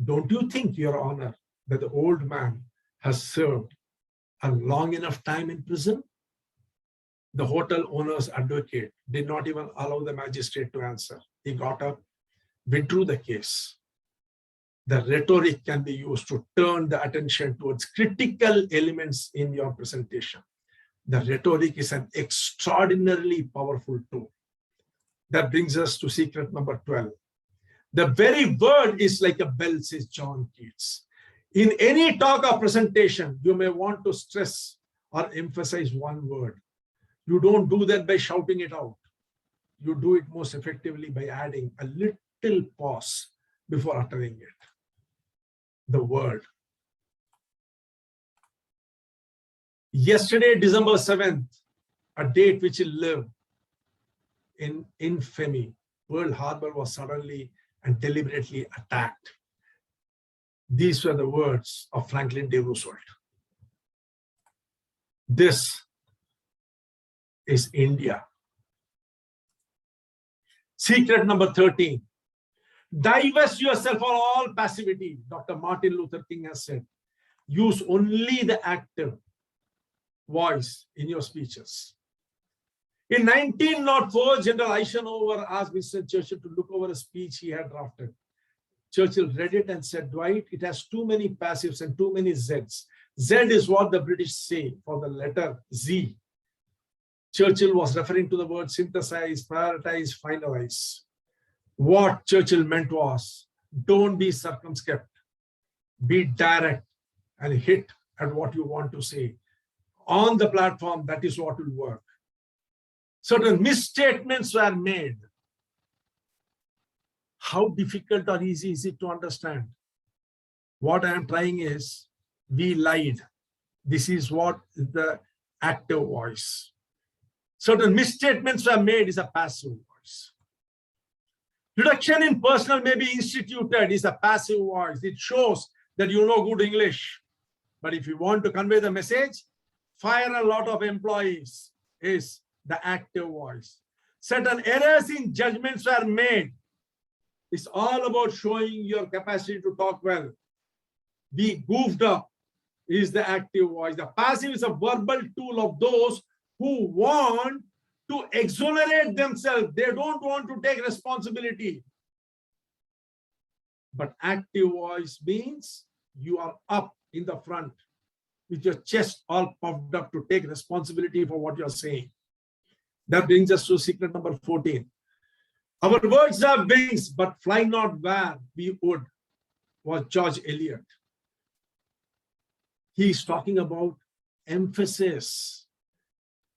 don't you think, Your Honor, that the old man has served a long enough time in prison? The hotel owner's advocate did not even allow the magistrate to answer. He got up, withdrew the case. The rhetoric can be used to turn the attention towards critical elements in your presentation. The rhetoric is an extraordinarily powerful tool. That brings us to secret number 12. The very word is like a bell, says John Keats. In any talk or presentation, you may want to stress or emphasize one word. You don't do that by shouting it out. You do it most effectively by adding a little pause before uttering it. The word. Yesterday, December 7th, a date which will live in infamy, Pearl Harbor was suddenly and deliberately attacked. These were the words of Franklin D. Roosevelt. This is India. Secret number 13. Divest yourself from all passivity. Dr. Martin Luther King has said, use only the active voice in your speeches. In 1904, General Eisenhower asked Winston Churchill to look over a speech he had drafted. Churchill read it and said, Dwight, it has too many passives and too many Zs. Z is what the British say for the letter Z. Churchill was referring to the word synthesize, prioritize, finalize. What Churchill meant was, don't be circumspect, be direct and hit at what you want to say. On the platform, that is what will work. Certain misstatements were made. How difficult or easy is it to understand? What I am trying is, we lied. This is what the active voice. Certain misstatements were made is a passive voice. Reduction in personnel may be instituted is a passive voice. It shows that you know good English. But if you want to convey the message, fire a lot of employees is the active voice. Certain errors in judgments were made. It's all about showing your capacity to talk well. Be goofed up is the active voice. The passive is a verbal tool of those who want to exonerate themselves. They don't want to take responsibility. But active voice means you are up in the front with your chest all puffed up to take responsibility for what you're saying. That brings us to secret number 14. Our words have wings, but fly not where we would, was George Eliot. He's talking about emphasis.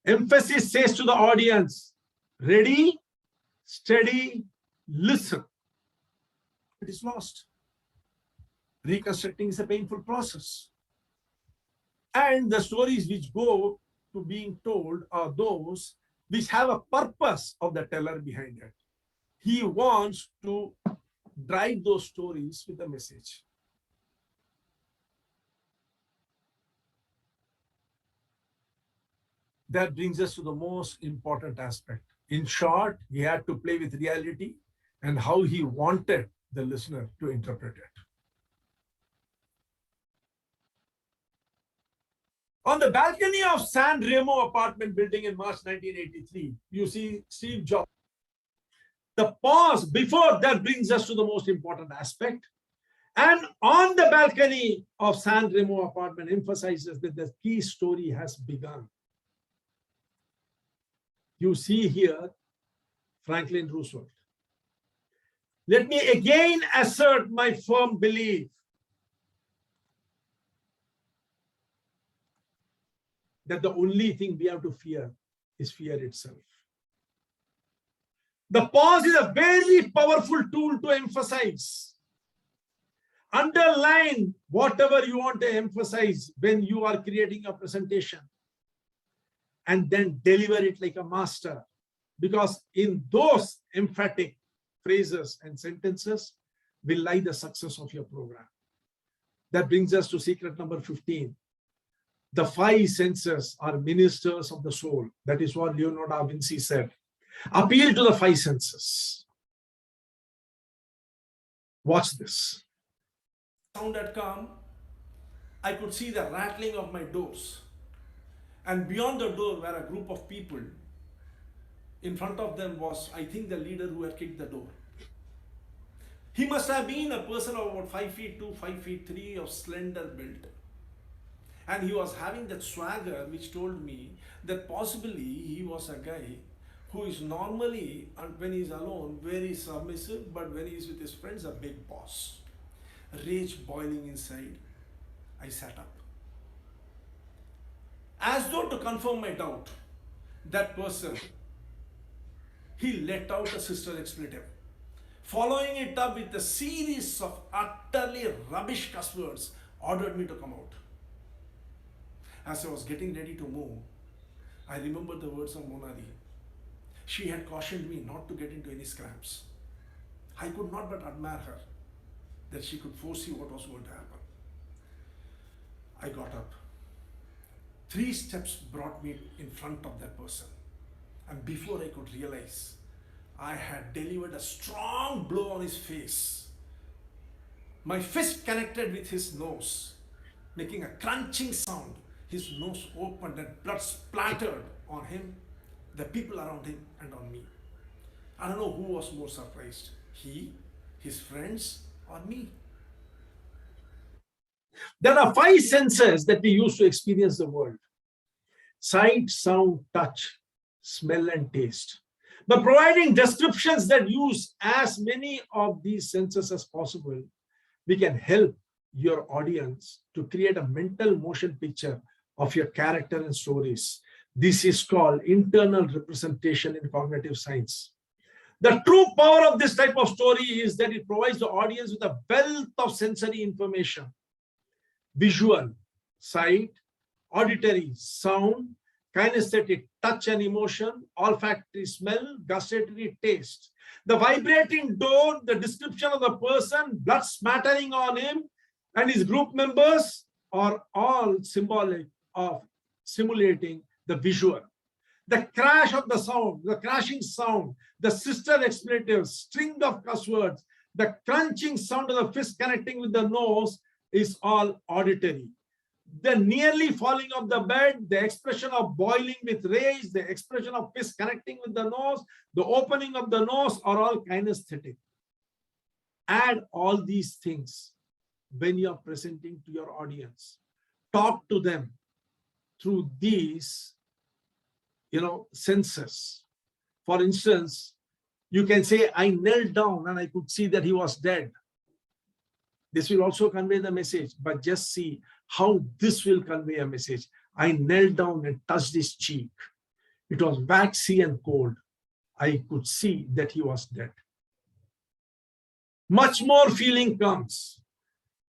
Emphasis says to the audience, ready, steady, listen. It is lost. Reconstructing is a painful process. And the stories which go to being told are those which have a purpose of the teller behind it. He wants to drive those stories with a message. That brings us to the most important aspect. In short, he had to play with reality and how he wanted the listener to interpret it. On the balcony of San Remo apartment building in March 1983, you see Steve Jobs. The pause before that brings us to the most important aspect. And on the balcony of San Remo apartment emphasizes that the key story has begun. You see here Franklin Roosevelt. Let me again assert my firm belief that the only thing we have to fear is fear itself. The pause is a very powerful tool to emphasize. Underline whatever you want to emphasize when you are creating a presentation, and then deliver it like a master. Because in those emphatic phrases and sentences will lie the success of your program. That brings us to secret number 15. The 5 senses are ministers of the soul. That is what Leonardo da Vinci said. Appeal to the 5 senses. Watch this. Sound had come. I could see the rattling of my doors. And beyond the door were a group of people. In front of them was, I think, the leader who had kicked the door. He must have been a person of about 5 feet 2, 5 feet 3 of slender build. And he was having that swagger which told me that possibly he was a guy who is normally, when he's alone, very submissive, but when he's with his friends, a big boss. Rage boiling inside, I sat up. As though to confirm my doubt, that person, he let out a sister expletive, following it up with a series of utterly rubbish cuss words, ordered me to come out. As I was getting ready to move, I remembered the words of Monadi. She had cautioned me not to get into any scraps. I could not but admire her, that she could foresee what was going to happen. I got up. 3 steps brought me in front of that person. And before I could realize, I had delivered a strong blow on his face. My fist connected with his nose, making a crunching sound. His nose opened and blood splattered on him, the people around him, and on me. I don't know who was more surprised, he, his friends, or me. There are 5 senses that we use to experience the world: sight, sound, touch, smell, and taste. By providing descriptions that use as many of these senses as possible, we can help your audience to create a mental motion picture of your character and stories. This is called internal representation in cognitive science. The true power of this type of story is that it provides the audience with a wealth of sensory information. Visual, sight, auditory, sound, kinesthetic, touch and emotion, olfactory, smell, gustatory, taste. The vibrating door, the description of the person, blood smattering on him and his group members are all symbolic of simulating the visual. The crash of the sound, the crashing sound, the sister expletives, string of cuss words, the crunching sound of the fist connecting with the nose is all auditory. The nearly falling of the bed, the expression of boiling with rage, the expression of fist connecting with the nose, the opening of the nose are all kinesthetic. Add all these things when you are presenting to your audience. Talk to them through these, senses. For instance, you can say, I knelt down and I could see that he was dead. This will also convey the message, but just see how this will convey a message. I knelt down and touched his cheek. It was waxy and cold. I could see that he was dead. Much more feeling comes.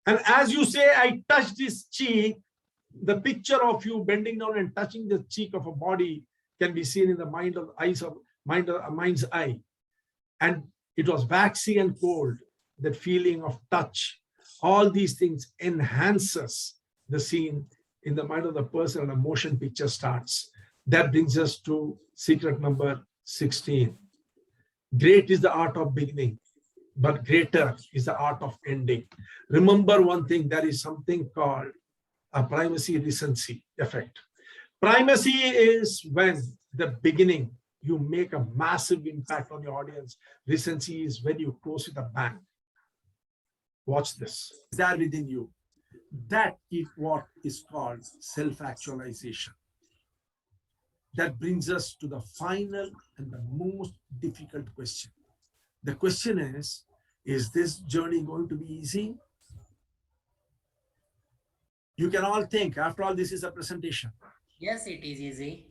And as you say, I touched his cheek, the picture of you bending down and touching the cheek of a body can be seen in the mind's eye. And it was waxy and cold, that feeling of touch. All these things enhances the scene in the mind of the person and a motion picture starts. That brings us to secret number 16. Great is the art of beginning, but greater is the art of ending. Remember one thing, there is something called a primacy recency effect. Primacy is when the beginning, you make a massive impact on your audience. Recency is when you close with a bang. Watch this. It's there within you. That is what is called self-actualization. That brings us to the final and the most difficult question. The question is this journey going to be easy? You can all think, after all, this is a presentation. Yes, it is easy.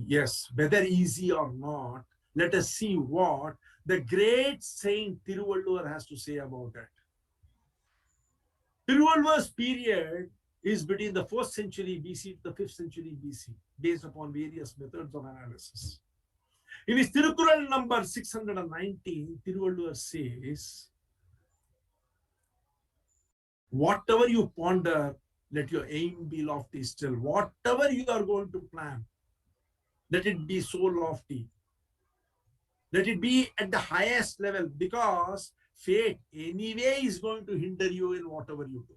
Yes, whether easy or not, let us see what the great Saint Tiruvalluvar has to say about it. Tiruvalluvar's period is between the 4th century BC to the 5th century BC, based upon various methods of analysis. In his Tirukural number 619, Tiruvalluvar says, whatever you ponder, let your aim be lofty still. Whatever you are going to plan, let it be so lofty. Let it be at the highest level, because fate anyway is going to hinder you in whatever you do.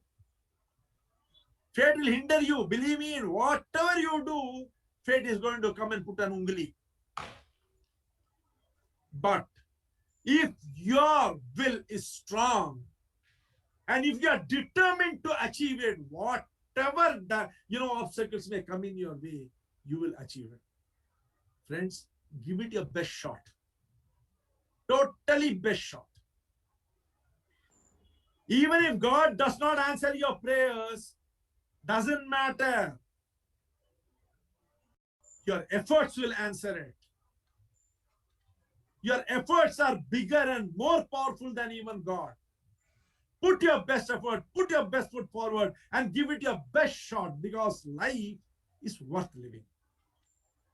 Fate will hinder you. Believe me, in whatever you do, fate is going to come and put an ungli. But if your will is strong, and if you are determined to achieve it, whatever the obstacles may come in your way, you will achieve it. Friends, give it your best shot. Totally best shot. Even if God does not answer your prayers, doesn't matter. Your efforts will answer it. Your efforts are bigger and more powerful than even God. Put your best effort, put your best foot forward, and give it your best shot, because life is worth living.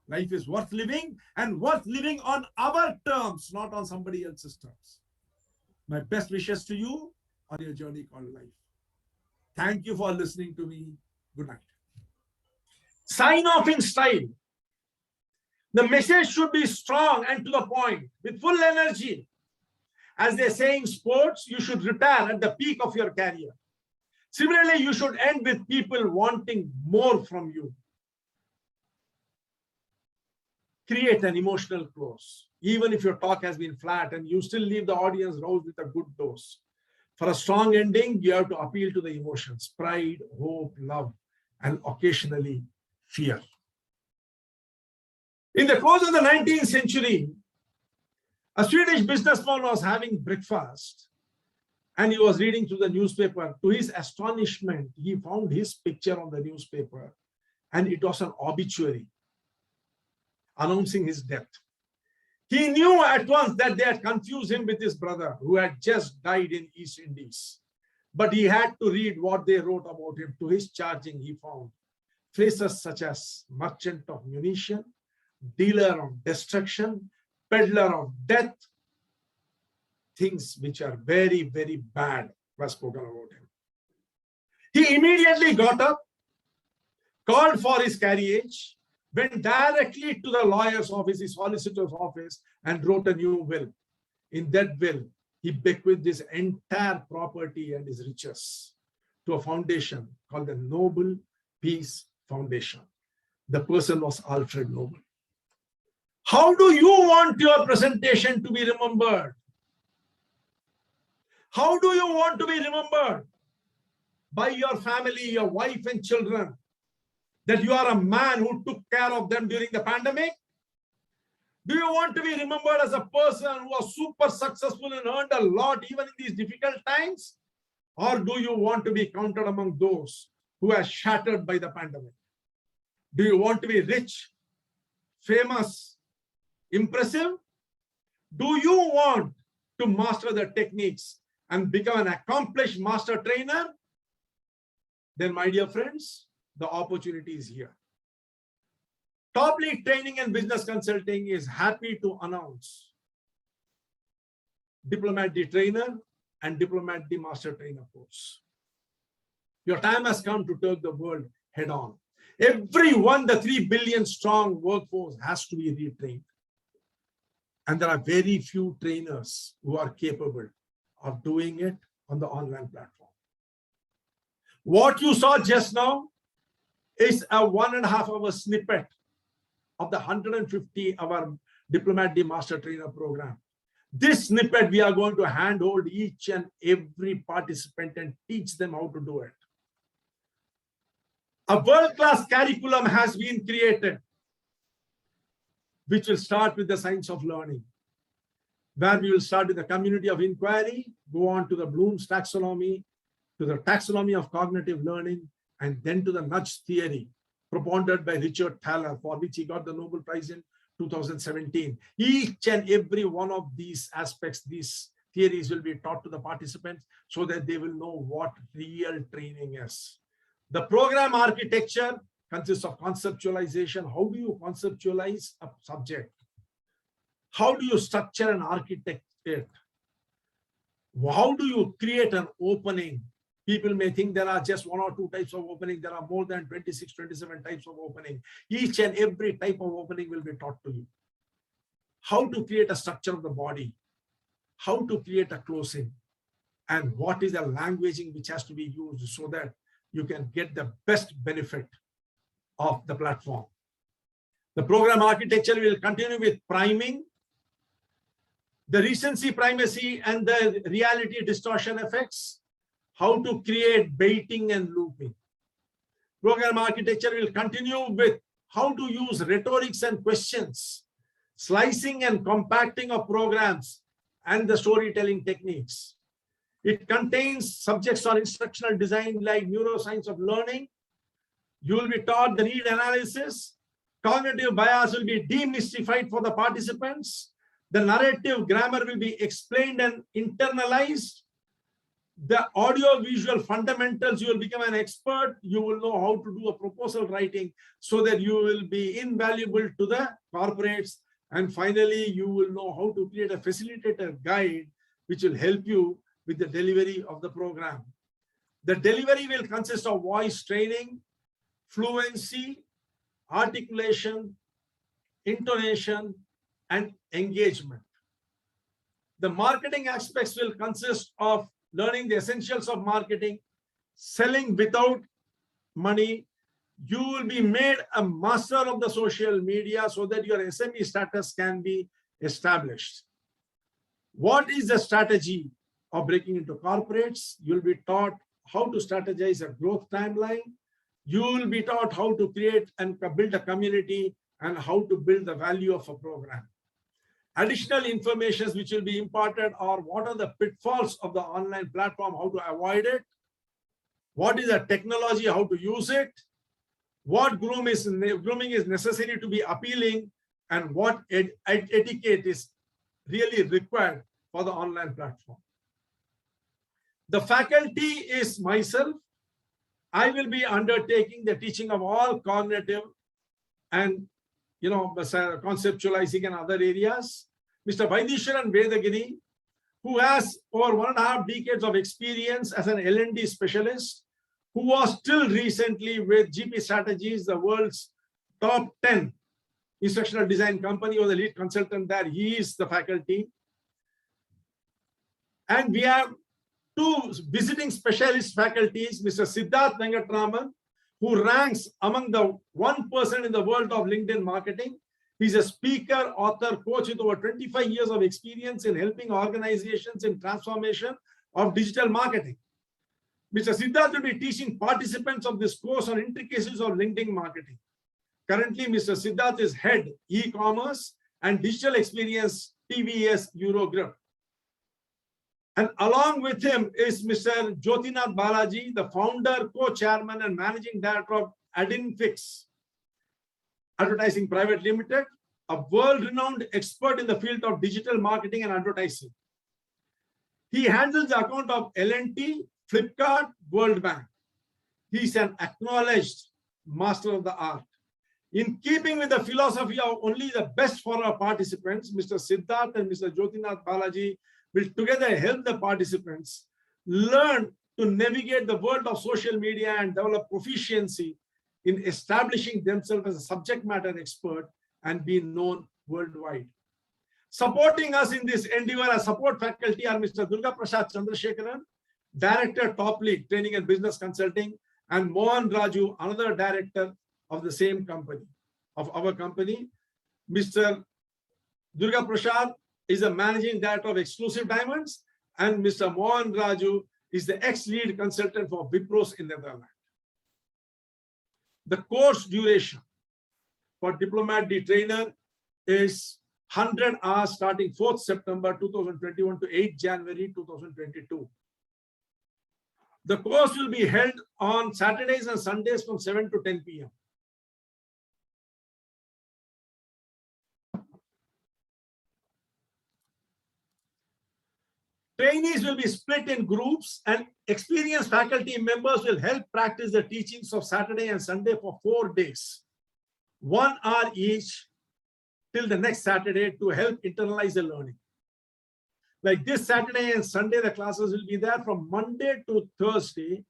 Life is worth living, and worth living on our terms, not on somebody else's terms. My best wishes to you on your journey called life. Thank you for listening to me. Good night. Sign off in style. The message should be strong and to the point, with full energy. As they say in sports, you should retire at the peak of your career. Similarly, you should end with people wanting more from you. Create an emotional close. Even if your talk has been flat and you still leave the audience roused with a good dose. For a strong ending, you have to appeal to the emotions: pride, hope, love, and occasionally fear. In the course of the 19th century, a Swedish businessman was having breakfast and he was reading through the newspaper. To his astonishment, he found his picture on the newspaper, and it was an obituary. announcing his death. He knew at once that they had confused him with his brother who had just died in East Indies. But he had to read what they wrote about him. To his charging, he found phrases such as merchant of munition, dealer of destruction, peddler of death. Things which are very, very bad were spoken about him. He immediately got up, called for his carriage, went directly to the lawyer's office, his solicitor's office, and wrote a new will. In that will, he bequeathed his entire property and his riches to a foundation called the Noble Peace Foundation. The person was Alfred Nobel. How do you want your presentation to be remembered? How do you want to be remembered? By your family, your wife and children, that you are a man who took care of them during the pandemic? Do you want to be remembered as a person who was super successful and earned a lot even in these difficult times? Or do you want to be counted among those who are shattered by the pandemic? Do you want to be rich, famous, impressive? Do you want to master the techniques and become an accomplished master trainer? Then, my dear friends, the opportunity is here. Top League Training and Business Consulting is happy to announce Diplomat the Trainer and Diplomat the Master Trainer course. Your time has come to take the world head on. Everyone, the 3 billion strong workforce has to be retrained. And there are very few trainers who are capable of doing it on the online platform. What you saw just now is a 1.5 hour snippet of the 150-hour Diplomat the Master Trainer program. This snippet, we are going to handhold each and every participant and teach them how to do it. A world-class curriculum has been created, which will start with the science of learning, where we will start with the community of inquiry, go on to the Bloom's taxonomy, to the taxonomy of cognitive learning, and then to the nudge theory, propounded by Richard Thaler, for which he got the Nobel Prize in 2017. Each and every one of these aspects, these theories will be taught to the participants so that they will know what real training is. The program architecture consists of conceptualization. How do you conceptualize a subject? How do you structure and architect it? How do you create an opening? People may think there are just 1 or 2 types of opening. There are more than 26, 27 types of opening. Each and every type of opening will be taught to you. How to create a structure of the body, how to create a closing, and what is the languaging which has to be used so that you can get the best benefit of the platform. The program architecture will continue with priming, the recency primacy and the reality distortion effects, how to create baiting and looping. Program architecture will continue with how to use rhetorics and questions, slicing and compacting of programs, and the storytelling techniques. It contains subjects on instructional design like neuroscience of learning. You will be taught the need analysis. Cognitive bias will be demystified for the participants. The narrative grammar will be explained and internalized. The audio-visual fundamentals, you will become an expert. You will know how to do a proposal writing so that you will be invaluable to the corporates. And finally, you will know how to create a facilitator guide, which will help you with the delivery of the program. The delivery will consist of voice training, fluency, articulation, intonation, and engagement. The marketing aspects will consist of learning the essentials of marketing, selling without money. You will be made a master of the social media so that your SME status can be established. What is the strategy of breaking into corporates? You'll be taught how to strategize a growth timeline. You will be taught how to create and build a community and how to build the value of a program. Additional information which will be imparted are what are the pitfalls of the online platform, how to avoid it, what is the technology, how to use it, what grooming is necessary to be appealing, and what etiquette is really required for the online platform. The faculty is myself. I will be undertaking the teaching of all cognitive and conceptualizing and other areas. Mr. Vaidishwaran Vedagiri, who has over 1.5 decades of experience as an L&D specialist, who was till recently with GP Strategies, the world's top 10 instructional design company, or the lead consultant there. He is the faculty. And we have 2 visiting specialist faculties, Mr. Siddharth Venkatraman, who ranks among the 1% in the world of LinkedIn marketing. He's a speaker, author, coach with over 25 years of experience in helping organizations in transformation of digital marketing. Mr. Siddharth will be teaching participants of this course on intricacies of LinkedIn marketing. Currently, Mr. Siddharth is head e-commerce and digital experience TVS Eurogroup. And along with him is Mr. Jyotinath Balaji, the founder, co-chairman, and managing director of Adinfix Advertising Private Limited, a world-renowned expert in the field of digital marketing and advertising. He handles the account of L&T, Flipkart, World Bank. He is an acknowledged master of the art. In keeping with the philosophy of only the best for our participants, Mr. Siddharth and Mr. Jyotinath Balaji will together help the participants learn to navigate the world of social media and develop proficiency in establishing themselves as a subject matter expert and be known worldwide. Supporting us in this endeavor as support faculty are Mr. Durga Prasad Chandrasekharan, Director, Top League Training and Business Consulting, and Mohan Raju, another director of the same company, of our company. Mr. Durga Prasad is the Managing Director of Exclusive Diamonds, and Mr. Mohan Raju is the ex-lead consultant for Wipros in Netherlands. The course duration for Diplomat D Trainer is 100 hours starting 4th September 2021 to 8 January 2022. The course will be held on Saturdays and Sundays from 7 to 10 p.m. Trainees will be split in groups, and experienced faculty members will help practice the teachings of Saturday and Sunday for 4 days, 1 hour each till the next Saturday, to help internalize the learning. Like this Saturday and Sunday, the classes will be there from Monday to Thursday,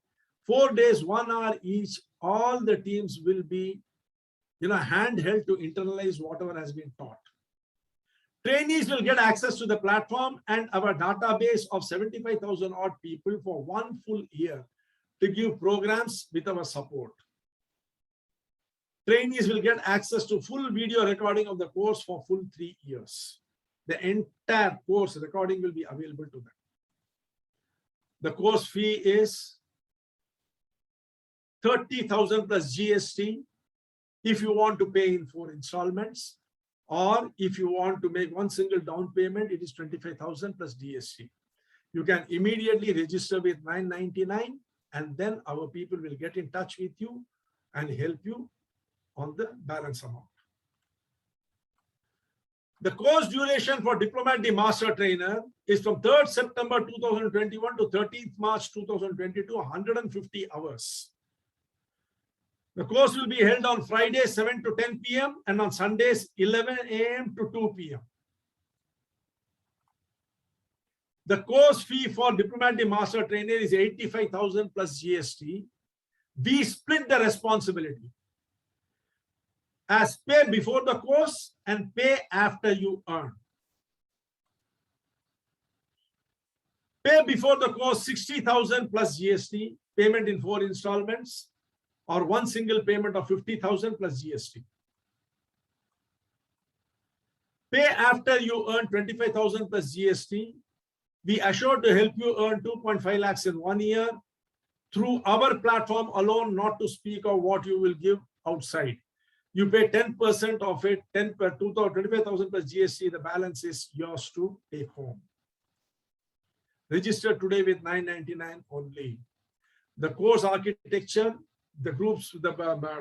4 days, 1 hour each. All the teams will be, handheld to internalize whatever has been taught. Trainees will get access to the platform and our database of 75,000 odd people for 1 full year to give programs with our support. Trainees will get access to full video recording of the course for full 3 years. The entire course recording will be available to them. The course fee is 30,000 plus GST if you want to pay in 4 installments, or if you want to make 1 single down payment, it is 25,000 plus GST. You can immediately register with 999, and then our people will get in touch with you and help you on the balance amount. The course duration for Diplomat D Master Trainer is from 3rd September 2021 to 13th March 2022, 150 hours. The course will be held on Fridays 7 to 10 p.m. and on Sundays 11 a.m. to 2 p.m. The course fee for Diplomat D Master Trainer is 85,000 plus GST. We split the responsibility as pay before the course and pay after you earn. Pay before the course 60,000 plus GST, payment in 4 installments, or 1 single payment of 50,000 plus GST. Pay after you earn 25,000 plus GST. We assure to help you earn 2.5 lakhs in 1 year through our platform alone, not to speak of what you will give outside. You pay 10% of it, 25,000 plus GST, the balance is yours to take home. Register today with 999 only. The course architecture, the groups, the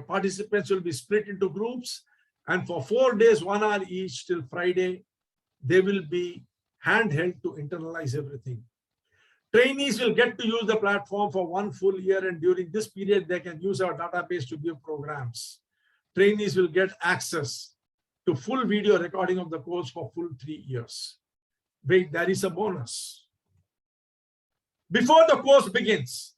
participants will be split into groups, And for 4 days, 1 hour each till Friday, they will be handheld to internalize everything. Trainees will get to use the platform for 1 full year, and during this period, they can use our database to give programs. Trainees will get access to full video recording of the course for full 3 years. Wait, there is a bonus. Before the course begins,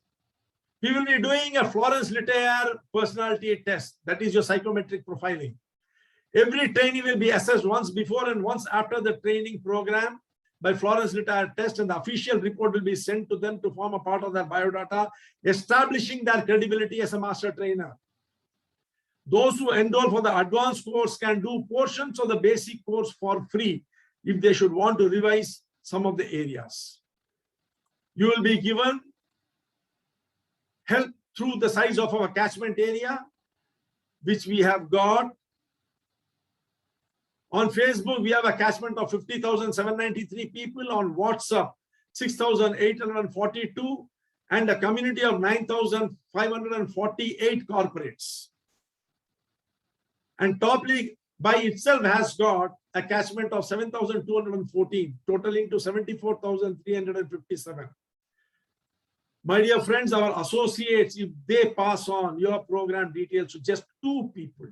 we will be doing a Florence Littare personality test. That is your psychometric profiling. Every trainee will be assessed once before and once after the training program by Florence Littare test, and the official report will be sent to them to form a part of their biodata, establishing their credibility as a master trainer. Those who enroll for the advanced course can do portions of the basic course for free if they should want to revise some of the areas. You will be given help through the size of our catchment area, which we have got. On Facebook, we have a catchment of 50,793 people. On WhatsApp, 6,842, and a community of 9,548 corporates. And Top League by itself has got a catchment of 7,214, totaling to 74,357. My dear friends, our associates, if they pass on your program details to just 2 people,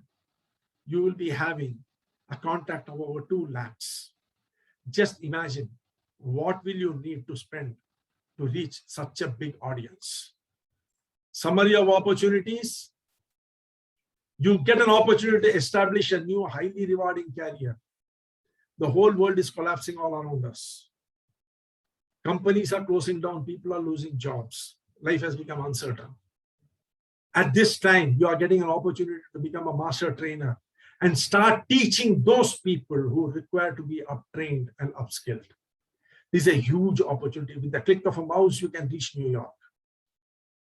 you will be having a contact of over 2 lakhs. Just imagine, what will you need to spend to reach such a big audience? Summary of opportunities. You get an opportunity to establish a new highly rewarding career. The whole world is collapsing all around us. Companies are closing down, people are losing jobs. Life has become uncertain. At this time, you are getting an opportunity to become a master trainer and start teaching those people who require to be uptrained and upskilled. This is a huge opportunity. With the click of a mouse, you can reach New York.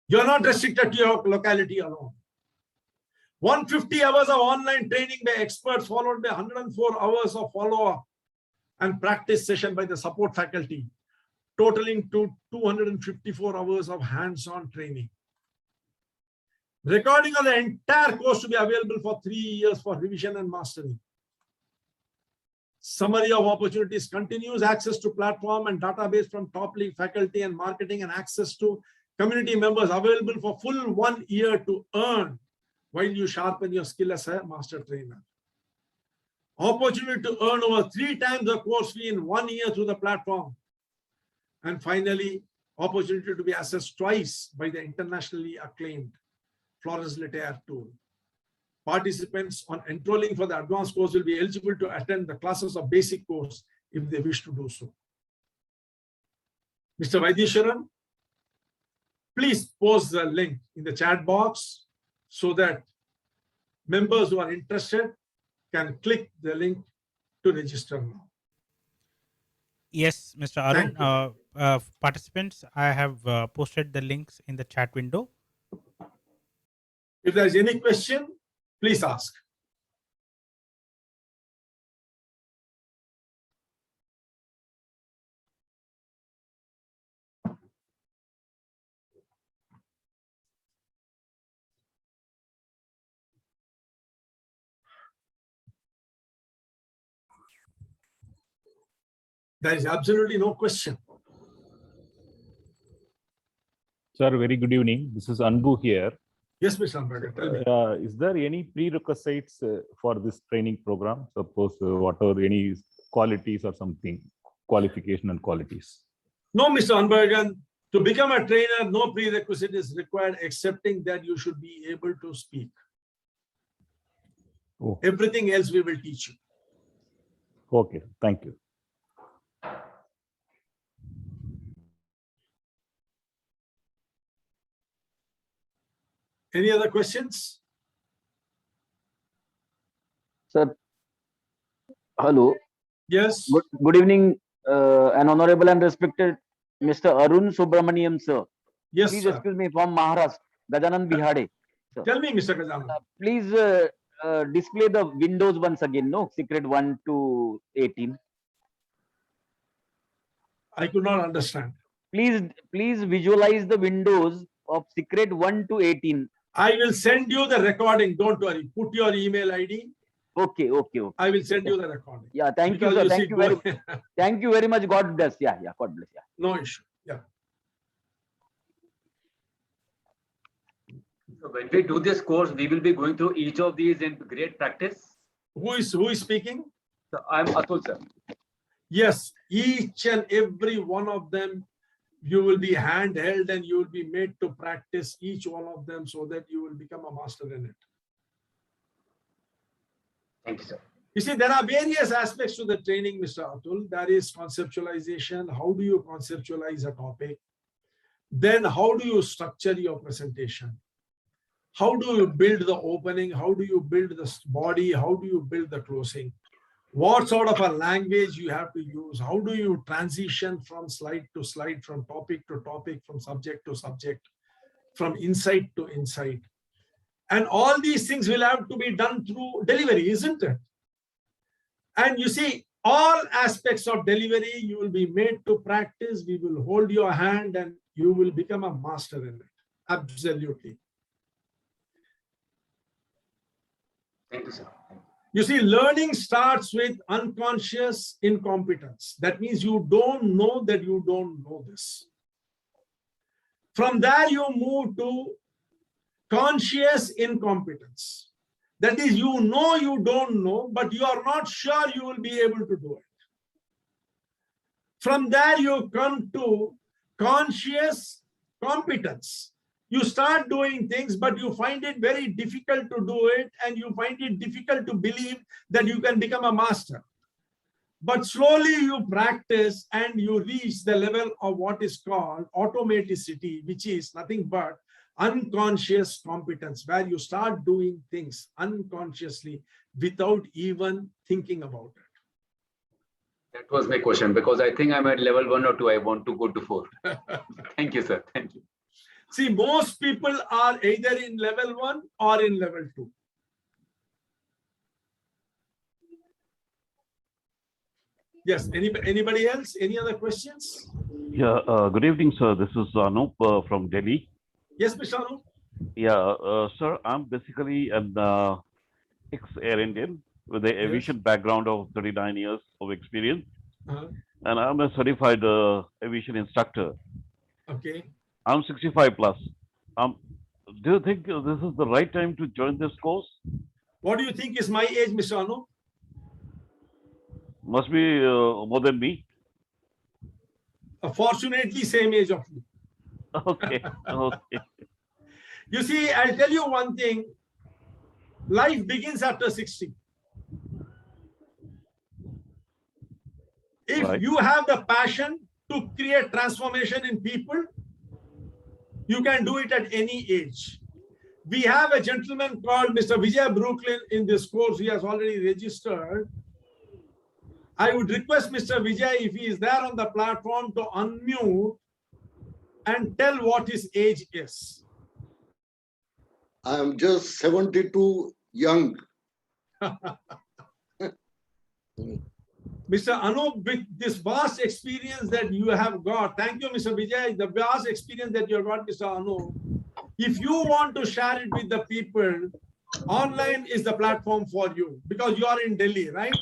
You're not restricted to your locality alone. 150 hours of online training by experts, followed by 104 hours of follow-up and practice session by the support faculty, totaling to 254 hours of hands-on training. Recording of the entire course to be available for 3 years for revision and mastering. Summary of opportunities continues. Access to platform and database from Top League faculty and marketing, and access to community members available for full 1 year to earn while you sharpen your skill as a master trainer. Opportunity to earn over 3 times the course fee in 1 year through the platform. And finally, opportunity to be assessed twice by the internationally acclaimed Florence Littare tool. Participants on enrolling for the advanced course will be eligible to attend the classes of basic course if they wish to do so. Mr. Vaidisharan, please post the link in the chat box so that members who are interested can click the link to register now. Yes, Mr. Arun. Participants, I have posted the links in the chat window. If there is any question, please ask. There is absolutely no question. Sir, very good evening. This is Anbu here. Yes, Mr. Ambedkar, tell me. Is there any prerequisites for this training program? Suppose what are any qualities or something, qualification and qualities? No, Mr. Ambedkar, to become a trainer, no prerequisite is required, excepting that you should be able to speak. Oh. Everything else we will teach you. Okay, thank you. Any other questions? Sir, hello. Yes. Good evening, an honorable and respected Mr. Arun Subramaniam, sir. Yes, Please sir. excuse me, from Maharashtra, Gajanan Bihade. Sir. Tell me, Mr. Gajanan. Please display the windows once again, no? Secret 1 to 18. I could not understand. Please visualize the windows of secret 1 to 18. I will send you the recording. Don't worry. Put your email ID. Okay, okay, okay. I will send you the recording. Yeah, thank you, Because sir. you Thank see, you very, thank you very much. God bless. Yeah, yeah. God bless. Yeah. No issue. Yeah. So when we do this course, we will be going through each of these in great practice. Who is speaking? So I'm Atul, sir. Yes, each and every one of them, you will be handheld and you will be made to practice each one of them so that you will become a master in it. Thank you, sir. You see, there are various aspects to the training, Mr. Atul. There is conceptualization. How do you conceptualize a topic? Then how do you structure your presentation? How do you build the opening? How do you build the body? How do you build the closing? What sort of a language you have to use? How do you transition from slide to slide, from topic to topic, from subject to subject, from insight to insight? And all these things will have to be done through delivery, isn't it? And you see, all aspects of delivery, you will be made to practice. We will hold your hand and you will become a master in it. Absolutely. Thank you, sir. You see, learning starts with unconscious incompetence. That means you don't know that you don't know this. From there, you move to conscious incompetence. That is, you know you don't know, but you are not sure you will be able to do it. From there, you come to conscious competence. You start doing things, but you find it very difficult to do it, and you find it difficult to believe that you can become a master. But slowly you practice and you reach the level of what is called automaticity, which is nothing but unconscious competence, where you start doing things unconsciously without even thinking about it. That was my question, because I think I'm at level 1 or 2. I want to go to 4. Thank you, sir. Thank you. See, most people are either in level 1 or in level 2. Yes, anybody else? Any other questions? Yeah, good evening, sir. This is Anup from Delhi. Yes, Mr. Anup. Yeah, sir, I'm basically an ex-Air Indian with an aviation background of 39 years of experience. And I'm a certified aviation instructor. Okay. I'm 65 plus. Do you think this is the right time to join this course? What do you think is my age, Mr. Anup? Must be more than me. Fortunately, same age of you. Okay. Okay. You see, I'll tell you one thing. Life begins after 60. If you have the passion to create transformation in people, you can do it at any age. We have a gentleman called Mr. Vijay Brooklyn in this course. He has already registered. I would request Mr. Vijay, if he is there on the platform, to unmute and tell what his age is. I am just 72 young. Mr. Anup, with this vast experience that you have got, thank you, Mr. Vijay, the vast experience that you have got, Mr. Anup, if you want to share it with the people, online is the platform for you, because you are in Delhi, right?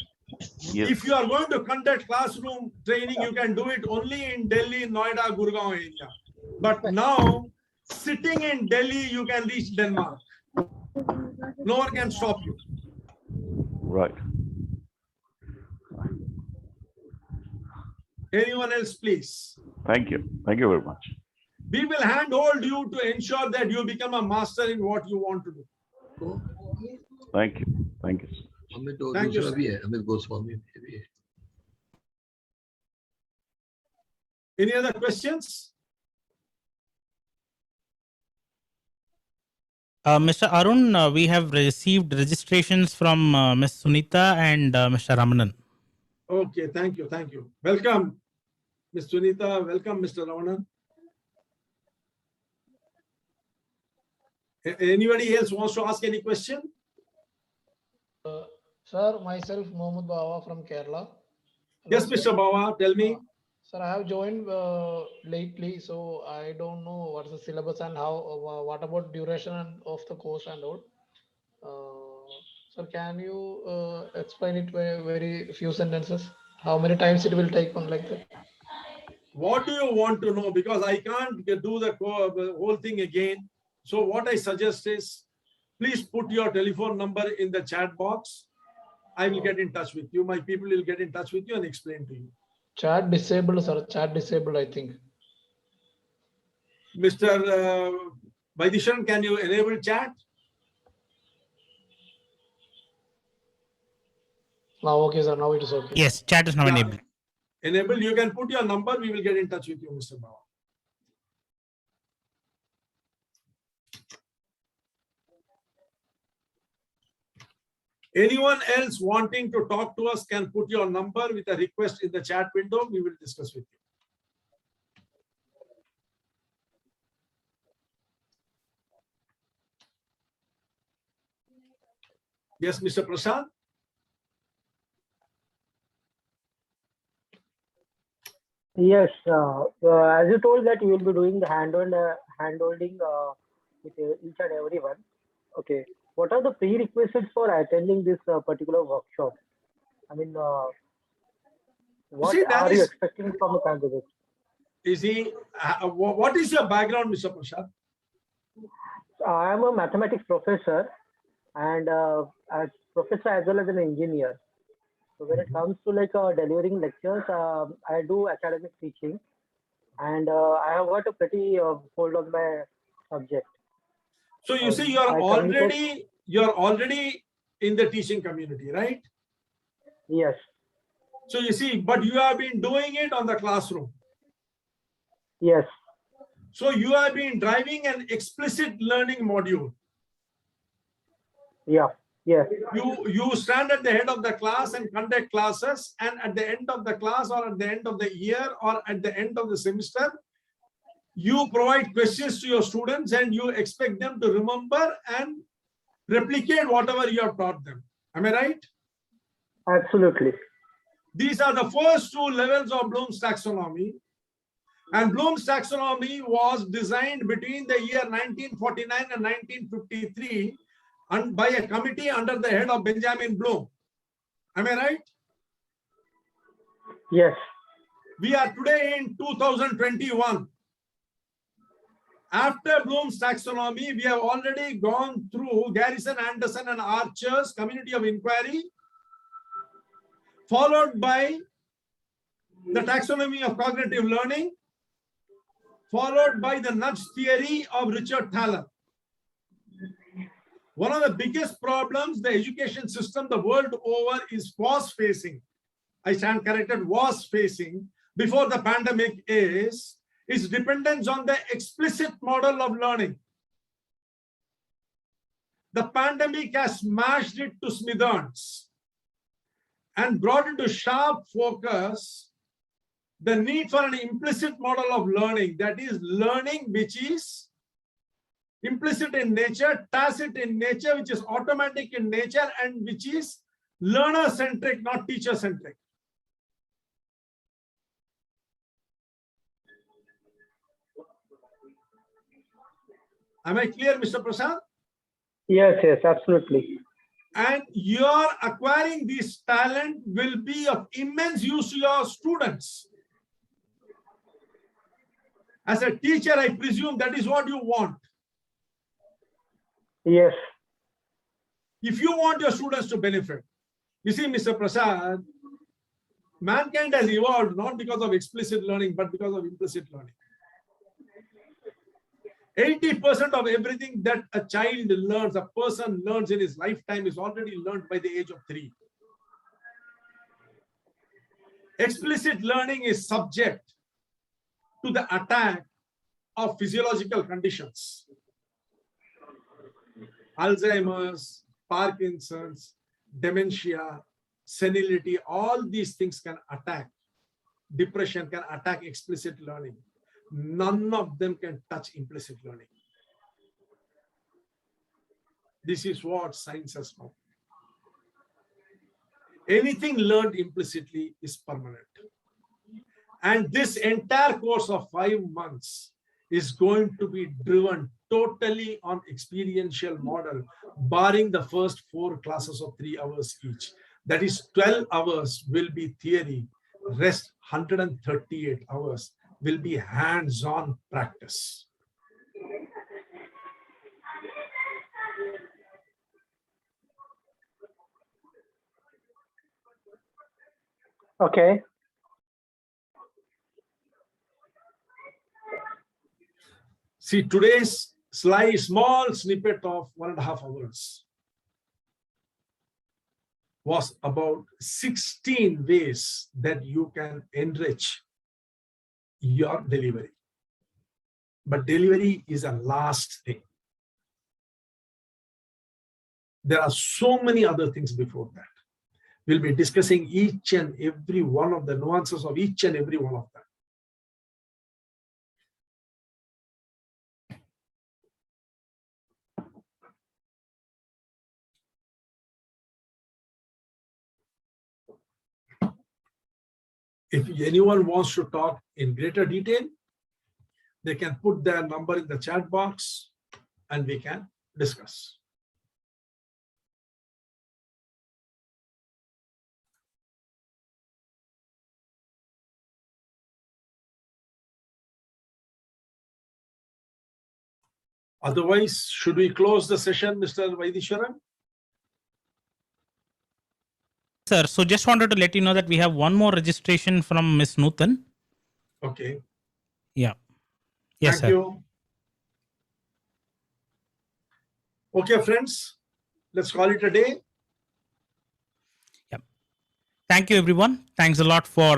Yes. If you are going to conduct classroom training, you can do it only in Delhi, Noida, Gurgaon area. But now, sitting in Delhi, you can reach Denmark. No one can stop you. Right. Anyone else, please? Thank you. Thank you very much. We will handhold you to ensure that you become a master in what you want to do. Thank you. Thank you. Thank you, sir. Any other questions? Mr. Arun, we have received registrations from Ms. Sunita and Mr. Ramanan. Okay, thank you, thank you. Welcome, Ms. Sunita. Welcome, Mr. Ramanan. Anybody else wants to ask any question? Sir, myself, Mohammad Bawa from Kerala. Yes, Mr. Bawa, tell me. Sir, I have joined lately, so I don't know what's the syllabus and how. What about duration of the course and all? Sir, can you explain it very few sentences? How many times it will take on like that? What do you want to know? Because I can't do the whole thing again. So what I suggest is, please put your telephone number in the chat box. I will get in touch with you. My people will get in touch with you and explain to you. Chat disabled, sir. Chat disabled, I think. Mr. Vaidishan, can you enable chat? Now, okay, sir. Now it is okay. Yes, chat is now Yeah. enabled. Enabled. You can put your number. We will get in touch with you, Mr. Bhavan. Anyone else wanting to talk to us can put your number with a request in the chat window. We will discuss with you. Yes, Mr. Prasad. Yes, as you told that you will be doing the hand-holding with each and everyone. Okay, what are the prerequisites for attending this particular workshop? I mean, what are you expecting from the candidates? What is your background, Mr. Prasad? I am a mathematics professor and as professor as well as an engineer. So when it comes to like delivering lectures, I do academic teaching, and I have got a pretty hold on my subject. So you see, you're already in the teaching community, right? Yes. So you see, but you have been doing it on the classroom. Yes. So you have been driving an explicit learning module. Yeah. Yes. You stand at the head of the class and conduct classes, and at the end of the class or at the end of the year or at the end of the semester, you provide questions to your students and you expect them to remember and replicate whatever you have taught them. Am I right? Absolutely. These are the first two levels of Bloom's taxonomy. And Bloom's taxonomy was designed between the year 1949 and 1953 and by a committee under the head of Benjamin Bloom. Am I right? Yes. We are today in 2021. After Bloom's taxonomy, we have already gone through Garrison, Anderson, and Archer's community of inquiry, followed by the taxonomy of cognitive learning, followed by the nudge theory of Richard Thaler. One of the biggest problems the education system the world over was facing, I stand corrected, was facing before the pandemic is dependence on the explicit model of learning. The pandemic has smashed it to smithereens and brought into sharp focus the need for an implicit model of learning, that is learning which is implicit in nature, tacit in nature, which is automatic in nature, and which is learner-centric, not teacher-centric. Am I clear, Mr. Prasad? Yes, yes, absolutely. And your acquiring this talent will be of immense use to your students. As a teacher, I presume that is what you want. Yes. If you want your students to benefit, you see, Mr. Prasad, mankind has evolved not because of explicit learning, but because of implicit learning. 80% of everything that a child learns, a person learns in his lifetime is already learned by the age of 3. Explicit learning is subject to the attack of physiological conditions. Alzheimer's, Parkinson's, dementia, senility, all these things can attack. Depression can attack explicit learning. None of them can touch implicit learning. This is what science has found. Anything learned implicitly is permanent. And this entire course of 5 months is going to be driven totally on experiential model, barring the first 4 classes of 3 hours each. That is 12 hours will be theory, rest 138 hours will be hands-on practice. Okay. See, today's slide, small snippet of 1.5 hours was about 16 ways that you can enrich your delivery. But delivery is a last thing. There are so many other things before that. We'll be discussing each and every one of the nuances of each and every one of them. If anyone wants to talk in greater detail, they can put their number in the chat box and we can discuss. Otherwise, should we close the session, Mr. Vaidisharan? Sir, so just wanted to let you know that we have one more registration from Miss Nutan. Okay. Yeah. Yes, Thank sir. you. Okay, friends, let's call it a day. Thank you, everyone. Thanks a lot for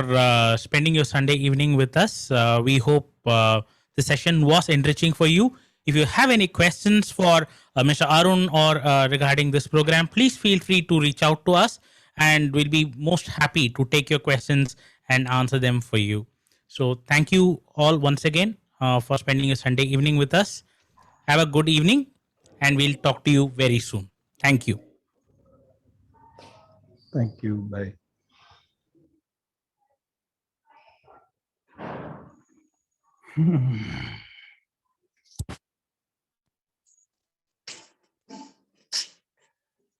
spending your Sunday evening with us. We hope the session was enriching for you. If you have any questions for Mr. Arun or regarding this program, please feel free to reach out to us and we'll be most happy to take your questions and answer them for you. So thank you all once again for spending your Sunday evening with us. Have a good evening and we'll talk to you very soon. Thank you. Thank you. Bye.